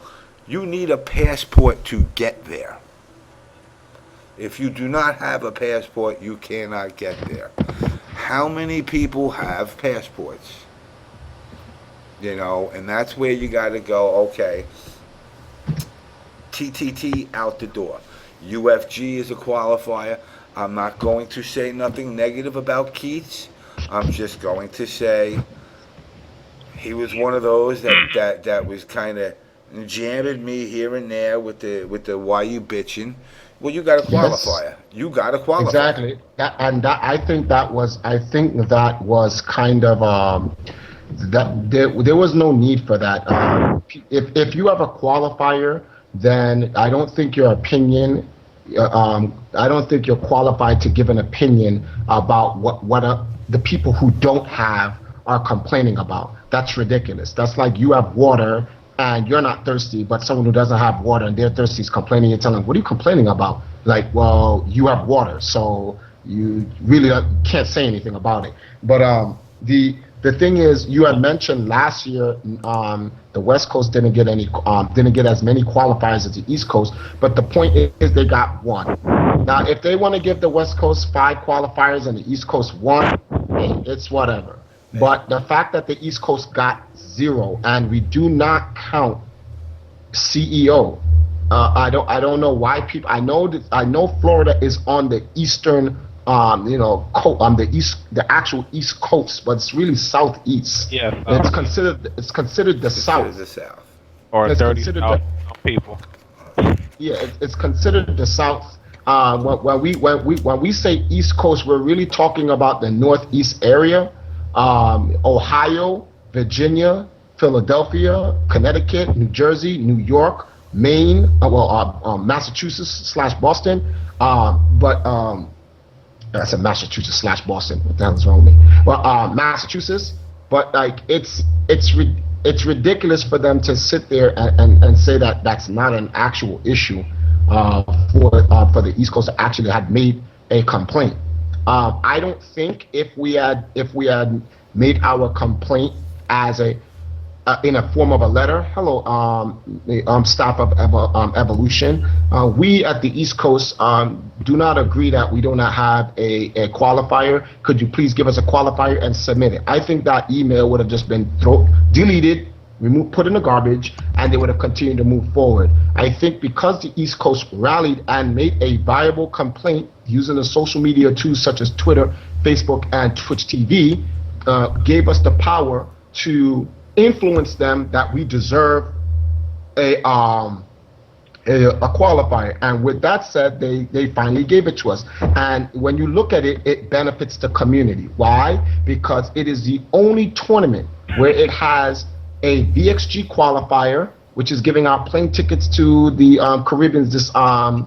you need a passport to get there. If you do not have a passport, you cannot get there. How many people have passports? You know, and that's where you got to go, okay, TTT out the door. UFG is a qualifier. I'm not going to say nothing negative about Keats. I'm just going to say he was one of those that was kind of jamming me here and there with the why you bitching. Well, you got a qualifier. Yes. You got a qualifier. Exactly. I think that was kind of that there was no need for that. If you have a qualifier, then I don't think your opinion. I don't think you're qualified to give an opinion about what the people who don't have are complaining about. That's ridiculous. That's like you have water and you're not thirsty, but someone who doesn't have water and they're thirsty is complaining. You're telling them, what are you complaining about? Like, well, you have water, so you really can't say anything about it. But the thing is, you had mentioned last year the West Coast didn't get as many qualifiers as the East Coast, but the point is they got one. Now, if they want to give the West Coast 5 qualifiers and the East Coast 1, hey, it's whatever. But the fact that the East Coast got 0 and we do not count CEO, I don't know why people. I know Florida is on the eastern. The actual East Coast, but it's really southeast. Yeah, it's considered the South. The South. Or 30,000 people. Yeah, it's considered the South. When we say East Coast, we're really talking about the Northeast area, Ohio, Virginia, Philadelphia, Connecticut, New Jersey, New York, Maine, Massachusetts / Boston, I said Massachusetts / Boston. What the hell is wrong with me? Well, Massachusetts, but like it's ridiculous for them to sit there and say that that's not an actual issue for the East Coast to actually have made a complaint. I don't think if we had made our complaint as in a form of a letter. Hello, staff of Evolution. We at the East Coast do not agree that we do not have a qualifier. Could you please give us a qualifier and submit it? I think that email would have just been deleted, removed, put in the garbage, and they would have continued to move forward. I think because the East Coast rallied and made a viable complaint using the social media tools such as Twitter, Facebook, and Twitch TV, gave us the power to influence them that we deserve a qualifier. And with that said, they finally gave it to us. And when you look at it, it benefits the community. Why? Because it is the only tournament where it has a VXG qualifier, which is giving out plane tickets to the Caribbean this summer,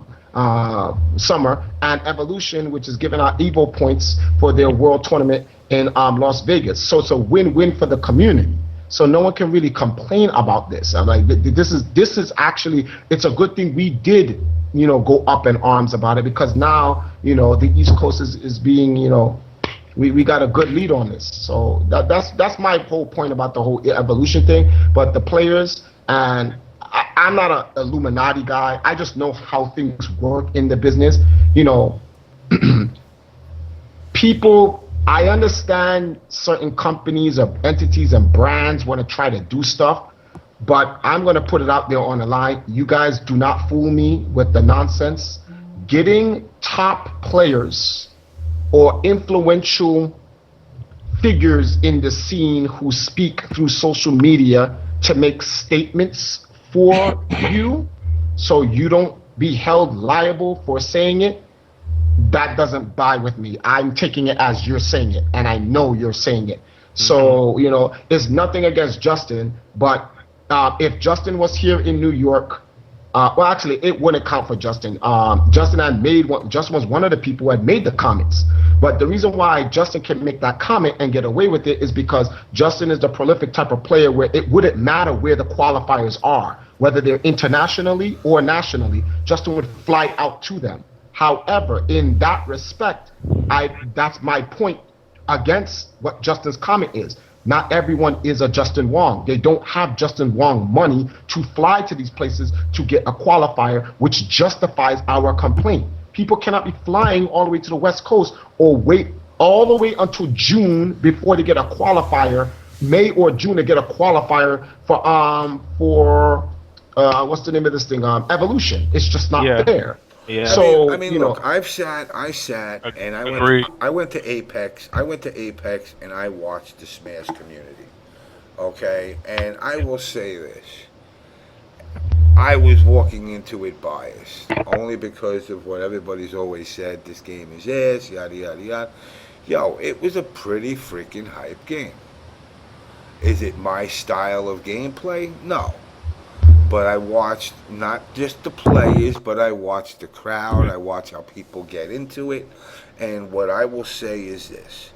and Evolution, which is giving out Evo points for their world tournament in Las Vegas. So it's a win-win for the community. So no one can really complain about this. I'm like, this is actually, it's a good thing we did, go up in arms about it, because now, the East Coast is being, we got a good lead on this. So that's my whole point about the whole Evolution thing. But the players, and I'm not an Illuminati guy. I just know how things work in the business. People, I understand certain companies or entities and brands want to try to do stuff, but I'm going to put it out there on the line. You guys do not fool me with the nonsense. Getting top players or influential figures in the scene who speak through social media to make statements for you, so you don't be held liable for saying it, that doesn't buy with me. I'm taking it as you're saying it, and I know you're saying it. So, it's nothing against Justin, but if Justin was here in New York, well, actually, it wouldn't count for Justin. Justin was one of the people who had made the comments. But the reason why Justin can make that comment and get away with it is because Justin is the prolific type of player where it wouldn't matter where the qualifiers are, whether they're internationally or nationally. Justin would fly out to them. However, in that respect, that's my point against what Justin's comment is. Not everyone is a Justin Wong. They don't have Justin Wong money to fly to these places to get a qualifier, which justifies our complaint. People cannot be flying all the way to the West Coast or wait all the way until June before they get a qualifier, May or June to get a qualifier for what's the name of this thing? Evolution. It's just not there. Yeah. So I mean, look, I sat, and I went to Apex. I went to Apex, and I watched the Smash community. Okay, and I will say this: I was walking into it biased, only because of what everybody's always said. This game is ass, yada yada yada. Yo, it was a pretty freaking hype game. Is it my style of gameplay? No. But I watched not just the players, but I watched the crowd. I watched how people get into it. And what I will say is this.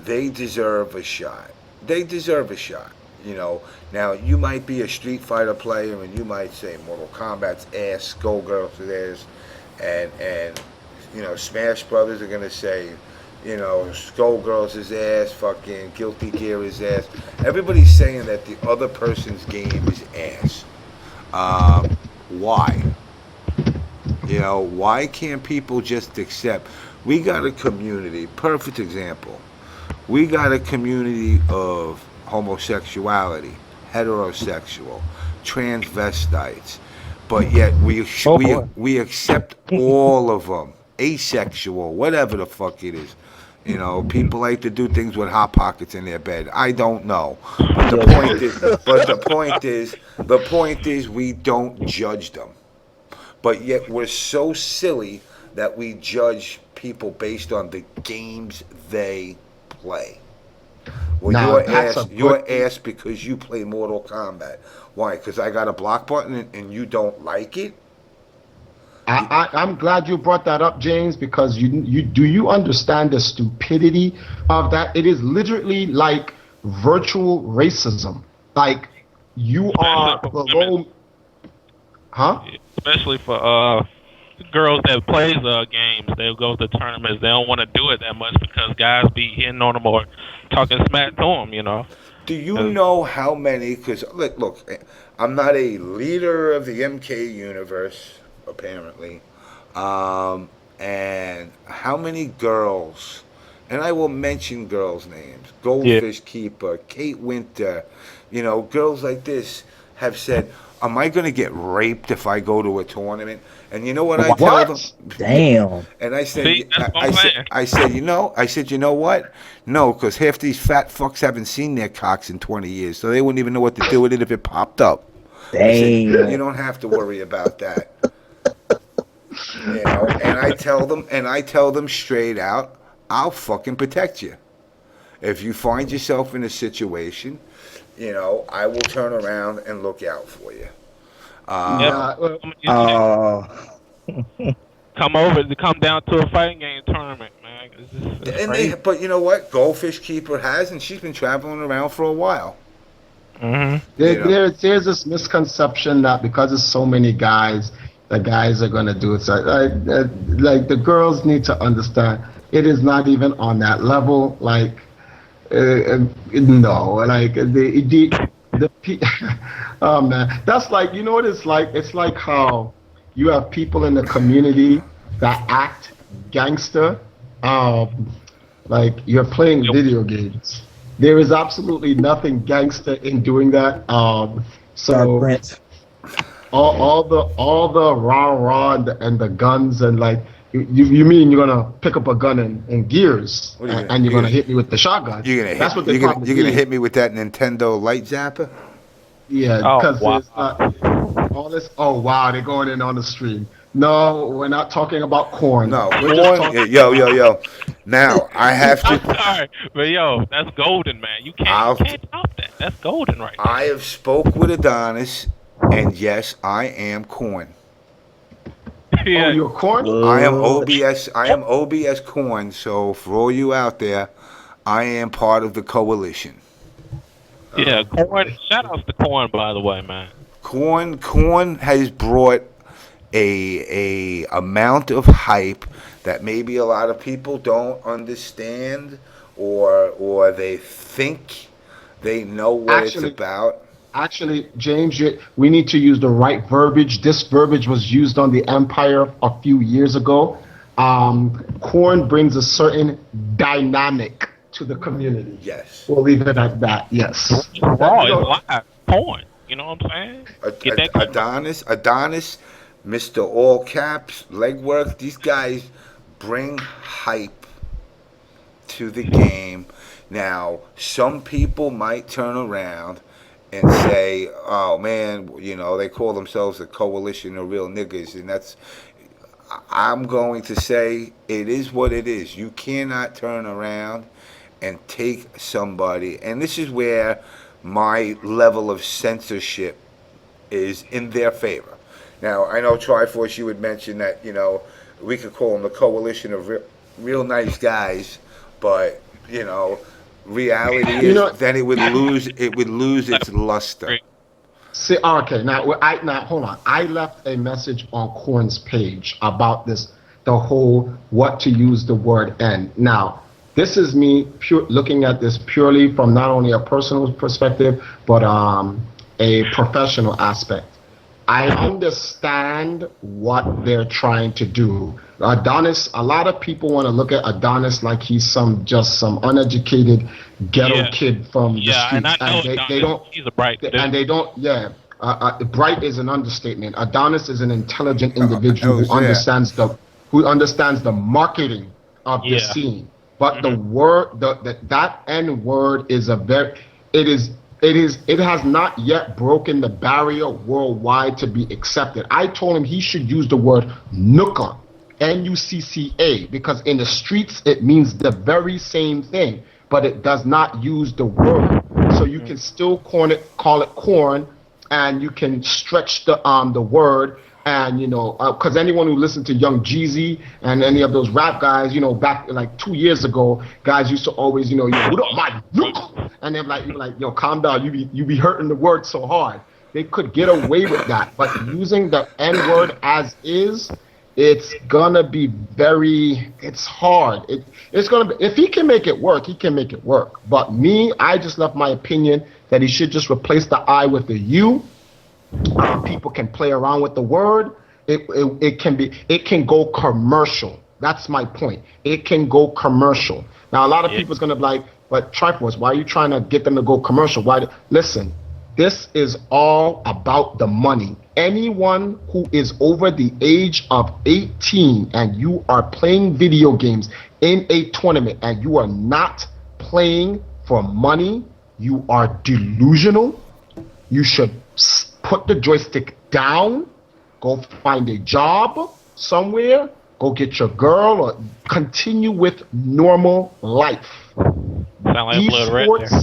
They deserve a shot. They deserve a shot. Now you might be a Street Fighter player and you might say Mortal Kombat's ass, Skullgirls is ass, and Smash Brothers are going to say, Skullgirls is ass, fucking Guilty Gear is ass. Everybody's saying that the other person's game is ass. Why? Why can't people just accept? We got a community, perfect example. We got a community of homosexuality, heterosexual, transvestites, but yet we accept all of them, asexual, whatever the fuck it is. People like to do things with hot pockets in their bed. I don't know. But the point is we don't judge them. But yet we're so silly that we judge people based on the games they play. Well, you're ass because you play Mortal Kombat. Why? Because I got a block button and you don't like it? I'm glad you brought that up, James, because you understand the stupidity of that? It is literally like virtual racism. Like you are below, huh? Especially for girls that plays games, they'll go to tournaments. They don't want to do it that much because guys be hitting on them or talking smack to them. Do you know how many? Because look, I'm not a leader of the MK universe, apparently, and how many girls, and I will mention girls' names, Goldfish Keeper, Kate Winter, girls like this have said, am I going to get raped if I go to a tournament? And you know what I tell them? Damn. And I said, I said, you know what? No, because half these fat fucks haven't seen their cocks in 20 years, so they wouldn't even know what to do with it if it popped up. Damn. Said, you don't have to worry about that. And I tell them straight out, I'll fucking protect you. If you find yourself in a situation, I will turn around and look out for you. Come down to a fighting game tournament, man. But you know what? Goldfish Keeper has, and she's been traveling around for a while. Mm-hmm. There's this misconception that because there's so many guys, the guys are going to do it. So, like the girls need to understand, it is not even on that level. Like, no, like oh man, that's like, what it's like? It's like how you have people in the community that act gangster, like you're playing video games. There is absolutely nothing gangster in doing that. So all the rah and the guns and like you mean you're gonna pick up a gun in Gears and you're gonna hit me with the shotgun? That's what they're gonna hit me with that Nintendo Light Zapper? Yeah, Oh because wow. it's not all this. Oh wow, they're going in on the stream. No, we're not talking about corn. No, We're just corn. talking about. Yo. Now I have I'm to. sorry, but yo, that's golden, man. You I'll. can't top that. That's golden right I there. have spoke with Adonis, and yes, I am corn. Oh, Yeah, you're corn. I am What? OBS. I am OBS corn. So for all you out there, I am part of the coalition. yeah. Corn. Shout outs to Corn, by the way, man. Corn has brought a amount of hype that maybe a lot of people don't understand, or they think they know what it's Actually, about. actually, James, we need to use the right verbiage. This verbiage was used on the Empire a few years ago. Corn brings a certain dynamic to the community. Yes. We'll leave it at that. Yes. It's raw. It's live. Corn. You know what I'm saying? Get that corn. Adonis, Mr. All Caps, Legwork, these guys bring hype to the game. Now, some people might turn around and say, oh man, they call themselves a coalition of real niggas, and I'm going to say it is what it is. You cannot turn around and take somebody, and this is where my level of censorship is in their favor. Now, I know TriForce, you would mention that, we could call them the coalition of real nice guys, but, reality is then it would lose its luster. See, okay, now hold on. I left a message on Corn's page about this, the whole what to use the word "and." Now, this is me looking at this purely from not only a personal perspective, but a professional aspect. I understand what they're trying to do. Adonis, a lot of people want to look at Adonis like he's some uneducated ghetto kid from the streets. And I know they don't. He's a bright dude. And they don't. Yeah, bright is an understatement. Adonis is an intelligent individual who understands the marketing of the scene. But the word, that N word is it has not yet broken the barrier worldwide to be accepted. I told him he should use the word nucca, Nucca, because in the streets it means the very same thing, but it does not use the word. So you can still call it corn, and you can stretch the word. And because anyone who listened to Young Jeezy and any of those rap guys, back like 2 years ago, guys used to always, what up, my nucca? And they're like, yo, calm down. You be hurting the word so hard. They could get away with that, but using the N word as is, it's gonna be it's hard. It's gonna be, if he can make it work, he can make it work. But me, I just left my opinion that he should just replace the I with the U. People can play around with the word. It can go commercial. That's my point. It can go commercial. Now a lot of people's gonna be like, but TriForce, why are you trying to get them to go commercial? Listen, this is all about the money. Anyone who is over the age of 18 and you are playing video games in a tournament and you are not playing for money, you are delusional. You should put the joystick down, go find a job somewhere, go get your girl, or continue with normal life. Sound like blood right there.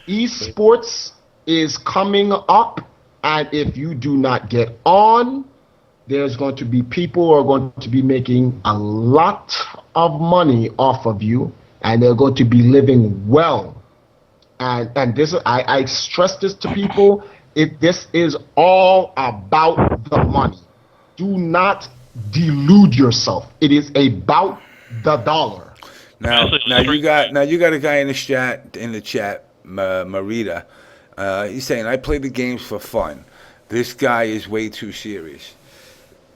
Esports is coming up, and if you do not get on, there's going to be people who are going to be making a lot of money off of you, and they're going to be living well. And this, I stress this to people. This is all about the money. Do not delude yourself. It is about the dollar. Now you got a guy in the chat, Marita. He's saying, I play the games for fun. This guy is way too serious.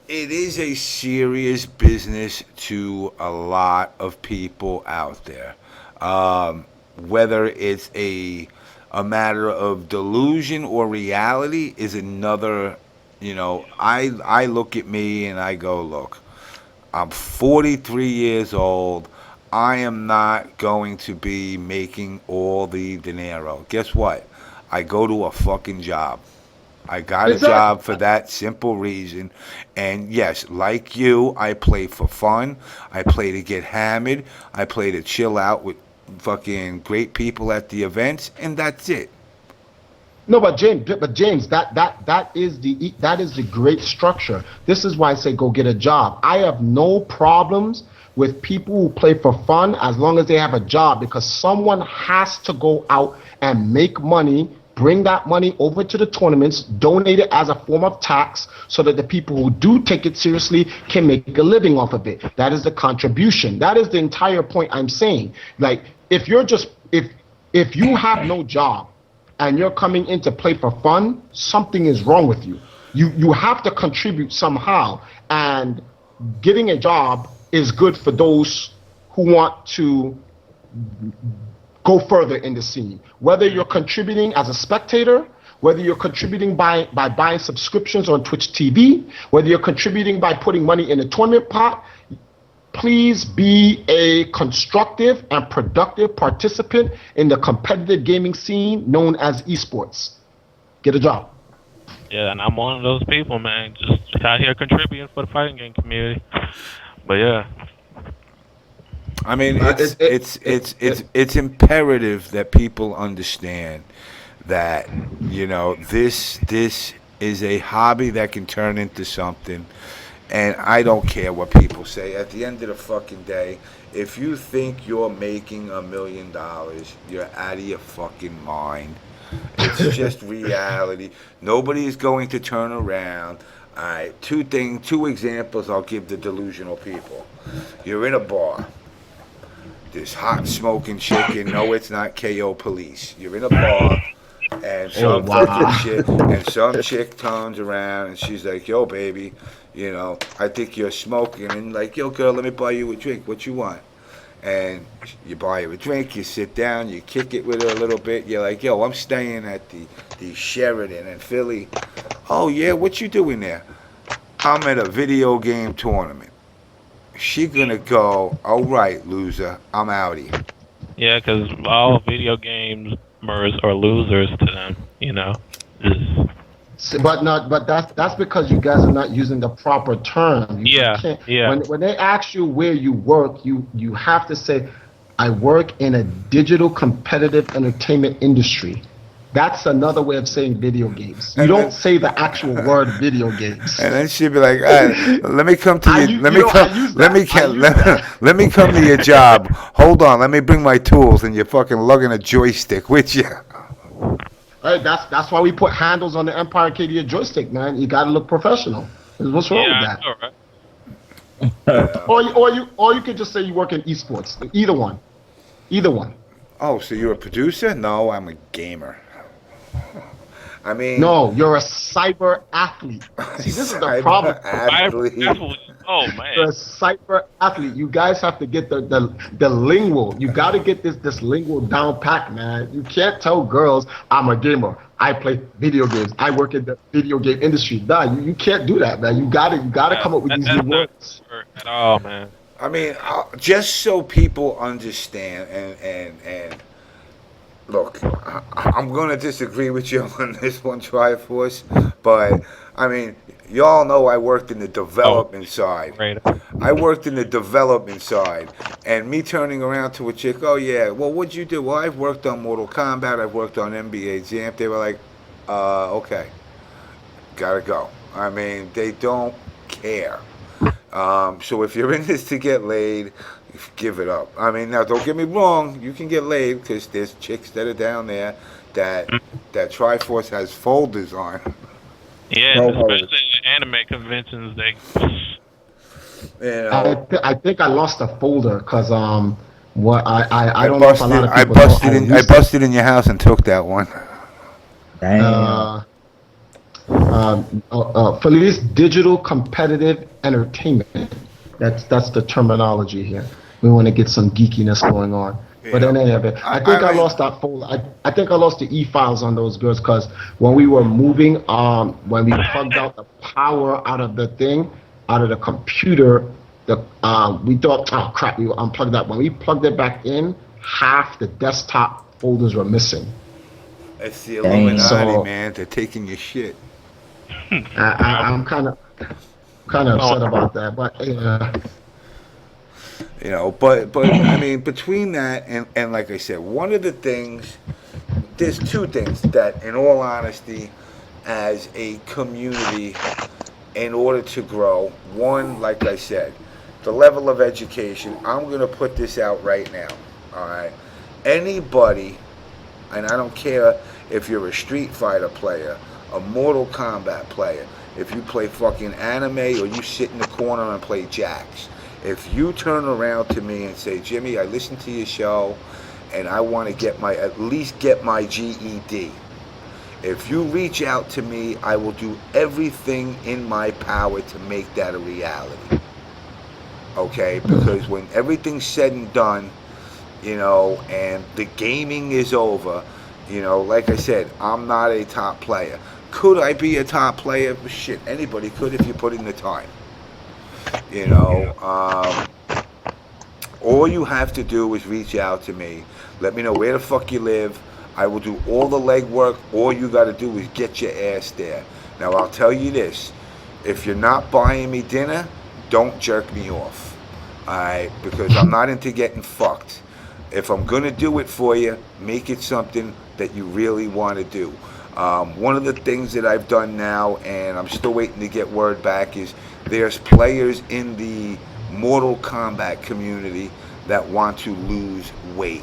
It is a serious business to a lot of people out there. Whether it's a matter of delusion or reality is another, I look at me and I go, look, I'm 43 years old. I am not going to be making all the dinero. Guess what? I go to a fucking job. I got a Exactly. job for that simple reason. And yes, like you, I play for fun. I play to get hammered. I play to chill out with fucking great people at the events, and that's it. No, but James, that is the great structure. This is why I say go get a job. I have no problems with people who play for fun as long as they have a job, because someone has to go out and make money, bring that money over to the tournaments, donate it as a form of tax, so that the people who do take it seriously can make a living off of it. That is the contribution. That is the entire point I'm saying. Like, if you have no job and you're coming in to play for fun, something is wrong with you. You have to contribute somehow, and getting a job is good for those who want to go further in the scene. Whether you're contributing as a spectator, whether you're contributing by buying subscriptions on Twitch TV, whether you're contributing by putting money in a tournament pot, please be a constructive and productive participant in the competitive gaming scene known as esports. Get a job. Yeah, and I'm one of those people, man. Just out here contributing for the fighting game community. But yeah. I mean, it's imperative that people understand that, you know, this is a hobby that can turn into something, and I don't care what people say. At the end of the fucking day, if you think you're making $1 million, you're out of your fucking mind. It's just reality. Nobody is going to turn around. All right, two examples I'll give the delusional people. You're in a bar. This hot smoking chicken. No, it's not KO Police. You're in a bar, and some chick turns around and she's like, "Yo, baby, you know, I think you're smoking." And like, "Yo, girl, let me buy you a drink. What you want?" And you buy her a drink. You sit down. You kick it with her a little bit. You're like, "Yo, I'm staying at the Sheraton in Philly." "Oh yeah, what you doing there?" "I'm at a video game tournament." She gonna go, "All right, loser, I'm outie." Yeah, because all video gamers are losers to them, you know. But that's because you guys are not using the proper term. Yeah. When they ask you where you work, you have to say, "I work in a digital competitive entertainment industry." That's another way of saying video games. You don't say the actual word video games. And then she'd be like, "All right, let me come to you. Let me come to your job. Hold on, let me bring my tools." And you're fucking lugging a joystick with you. Right, that's why we put handles on the Empire Arcadia joystick, man. You gotta look professional. What's wrong with that? Right. Or you could just say you work in esports. Either one. Oh, so you're a producer? No, I'm a gamer. I mean, no, you're a cyber athlete. See, this is the problem. Oh man, you're a cyber athlete. You guys have to get the lingual. You got to get this lingual down pat, man. You can't tell girls I'm a gamer. I play video games. I work in the video game industry. Nah, you can't do that, man. You gotta come up with these new words. At all, man. I mean, just so people understand, and look, I'm going to disagree with you on this one, TriForce, but, I mean, y'all know I worked in the development side. Right. I worked in the development side, and me turning around to a chick, "Oh, yeah, well, what'd you do?" "Well, I've worked on Mortal Kombat, I've worked on NBA Jam." They were like, okay, gotta go. I mean, they don't care. So if you're in this to get laid, give it up. I mean, now don't get me wrong, you can get laid because there's chicks that are down there that TriForce has folders on. Yeah, especially at anime conventions. You know, I think I lost a folder because what I don't know if a lot of people I busted in your house and took that one. Damn. For this digital competitive entertainment. That's the terminology here. We want to get some geekiness going on. But in any event, I think I lost that folder. I think I lost the e-files on those girls because when we were moving, when we plugged out the power out of the thing, out of the computer, we thought, oh crap, we unplugged that. When we plugged it back in, half the desktop folders were missing. It's the Damn. Illuminati, So- man. They're taking your shit. I'm kind of upset about that, but You know, but I mean, between that and like I said, one of the things, there's two things that, in all honesty, as a community, in order to grow, one, like I said, the level of education. I'm gonna put this out right now. All right, anybody, and I don't care if you're a Street Fighter player, a Mortal Kombat player, if you play fucking anime or you sit in the corner and play jacks. If you turn around to me and say, Jimmy, I listened to your show and I want to at least get my GED. If you reach out to me, I will do everything in my power to make that a reality. Okay? Because when everything's said and done, you know, and the gaming is over, you know, like I said, I'm not a top player. Could I be a top player? Shit, anybody could if you put in the time. You know, all you have to do is reach out to me. Let me know where the fuck you live. I will do all the legwork. All you got to do is get your ass there. Now, I'll tell you this. If you're not buying me dinner, don't jerk me off. All right? Because I'm not into getting fucked. If I'm going to do it for you, make it something that you really want to do. One of the things that I've done now, and I'm still waiting to get word back, is there's players in the Mortal Kombat community that want to lose weight.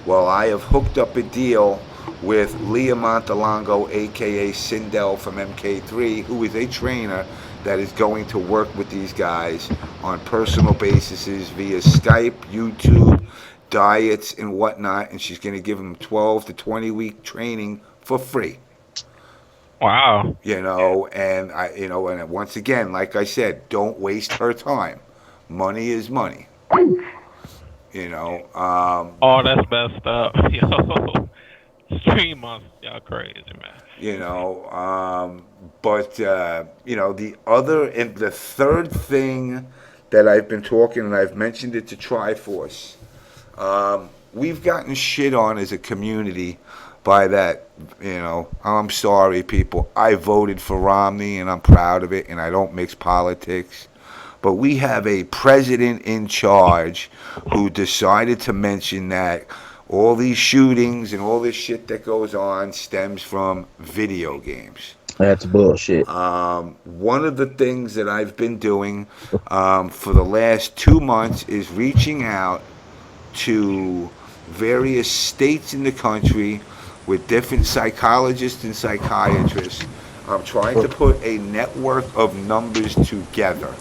Well, I have hooked up a deal with Leah Montalongo, aka Sindel from MK3, who is a trainer that is going to work with these guys on personal basis via Skype, YouTube, diets, and whatnot, and she's going to give them 12 to 20 week training for free. Wow. You know, and and once again, like I said, don't waste her time. Money is money. You know. Oh, that's messed up. Yo. Stream monsters, y'all crazy, man. You know, but you know, the third thing that I've been talking, and I've mentioned it to TriForce. We've gotten shit on as a community by that, you know. I'm sorry, people. I voted for Romney, and I'm proud of it, and I don't mix politics. But we have a president in charge who decided to mention that all these shootings and all this shit that goes on stems from video games. That's bullshit. One of the things that I've been doing for the last 2 months is reaching out to various states in the country with different psychologists and psychiatrists. I'm trying to put a network of numbers together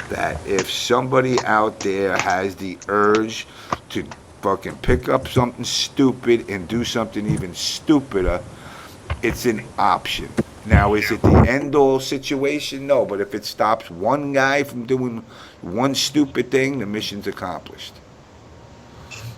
that if somebody out there has the urge to fucking pick up something stupid and do something even stupider, it's an option. Now, is it the end-all situation? No, but if it stops one guy from doing one stupid thing, the mission's accomplished.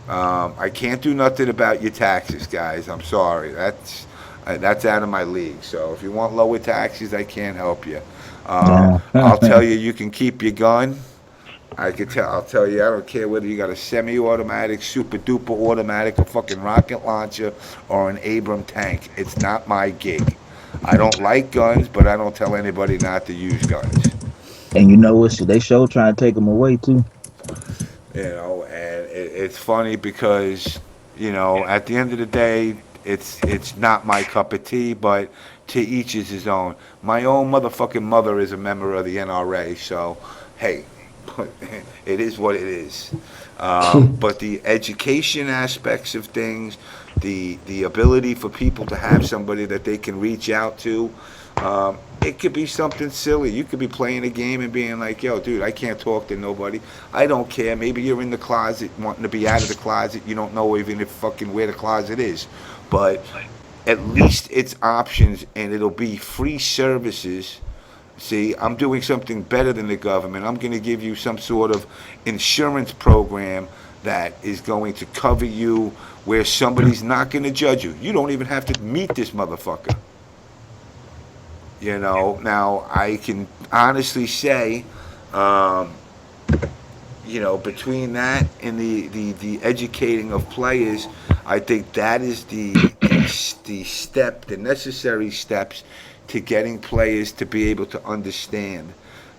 I can't do nothing about your taxes, guys. I'm sorry. That's out of my league. So if you want lower taxes, I can't help you. I'll tell you, you can keep your gun. I'll tell you, I don't care whether you got a semi-automatic, super-duper automatic, a fucking rocket launcher, or an Abram tank. It's not my gig. I don't like guns, but I don't tell anybody not to use guns. And you know what? They sure trying to take them away too. You know, and it's funny because, you know, at the end of the day, it's not my cup of tea, but to each is his own. My own motherfucking mother is a member of the NRA, so, hey, it is what it is. But the education aspects of things, the ability for people to have somebody that they can reach out to, it could be something silly. You could be playing a game and being like, yo, dude, I can't talk to nobody. I don't care. Maybe you're in the closet wanting to be out of the closet. You don't know even if fucking where the closet is. But at least it's options, and it'll be free services. See, I'm doing something better than the government. I'm going to give you some sort of insurance program that is going to cover you where somebody's not going to judge you. You don't even have to meet this motherfucker. You know, now I can honestly say, you know, between that and the educating of players, I think that is the the necessary steps to getting players to be able to understand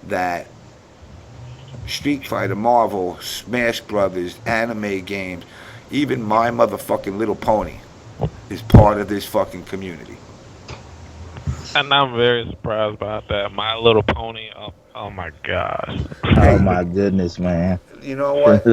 that Street Fighter, Marvel, Smash Brothers, anime games, even My Motherfucking Little Pony is part of this fucking community. And I'm very surprised about that. My Little Pony. Oh my gosh. Oh my goodness, man. You know what?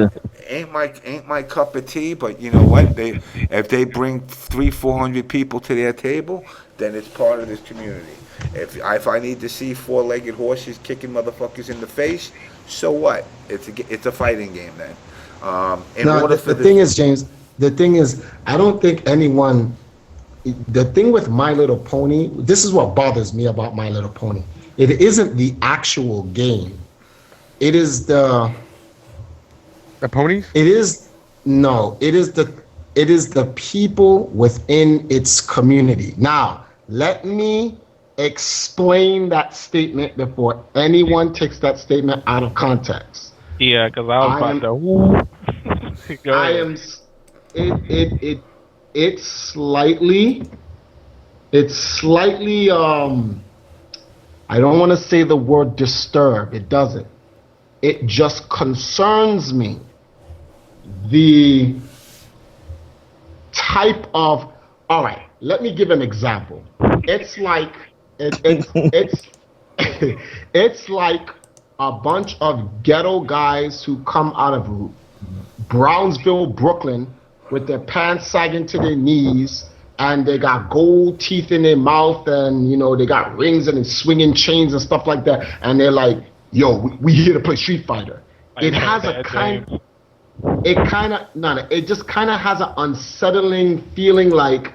ain't my cup of tea, but you know what? If they bring 300-400 people to their table, then it's part of this community. If I need to see four-legged horses kicking motherfuckers in the face, so what? It's a fighting game then. The thing is, James, I don't think anyone. The thing with My Little Pony, this is what bothers me about My Little Pony. It isn't the actual game. It is the ponies? It is the people within its community. Now, let me explain that statement before anyone takes that statement out of context. Yeah, because I was about to. Woo. Go ahead. It's slightly I don't want to say the word disturb. It doesn't. It just concerns me the type of. All right, let me give an example. It's like it's like a bunch of ghetto guys who come out of Brownsville, Brooklyn, with their pants sagging to their knees, and they got gold teeth in their mouth, and they got rings and swinging chains and stuff like that, and they're like, "Yo, we here to play Street Fighter." It has a kind. It just kind of has an unsettling feeling, like,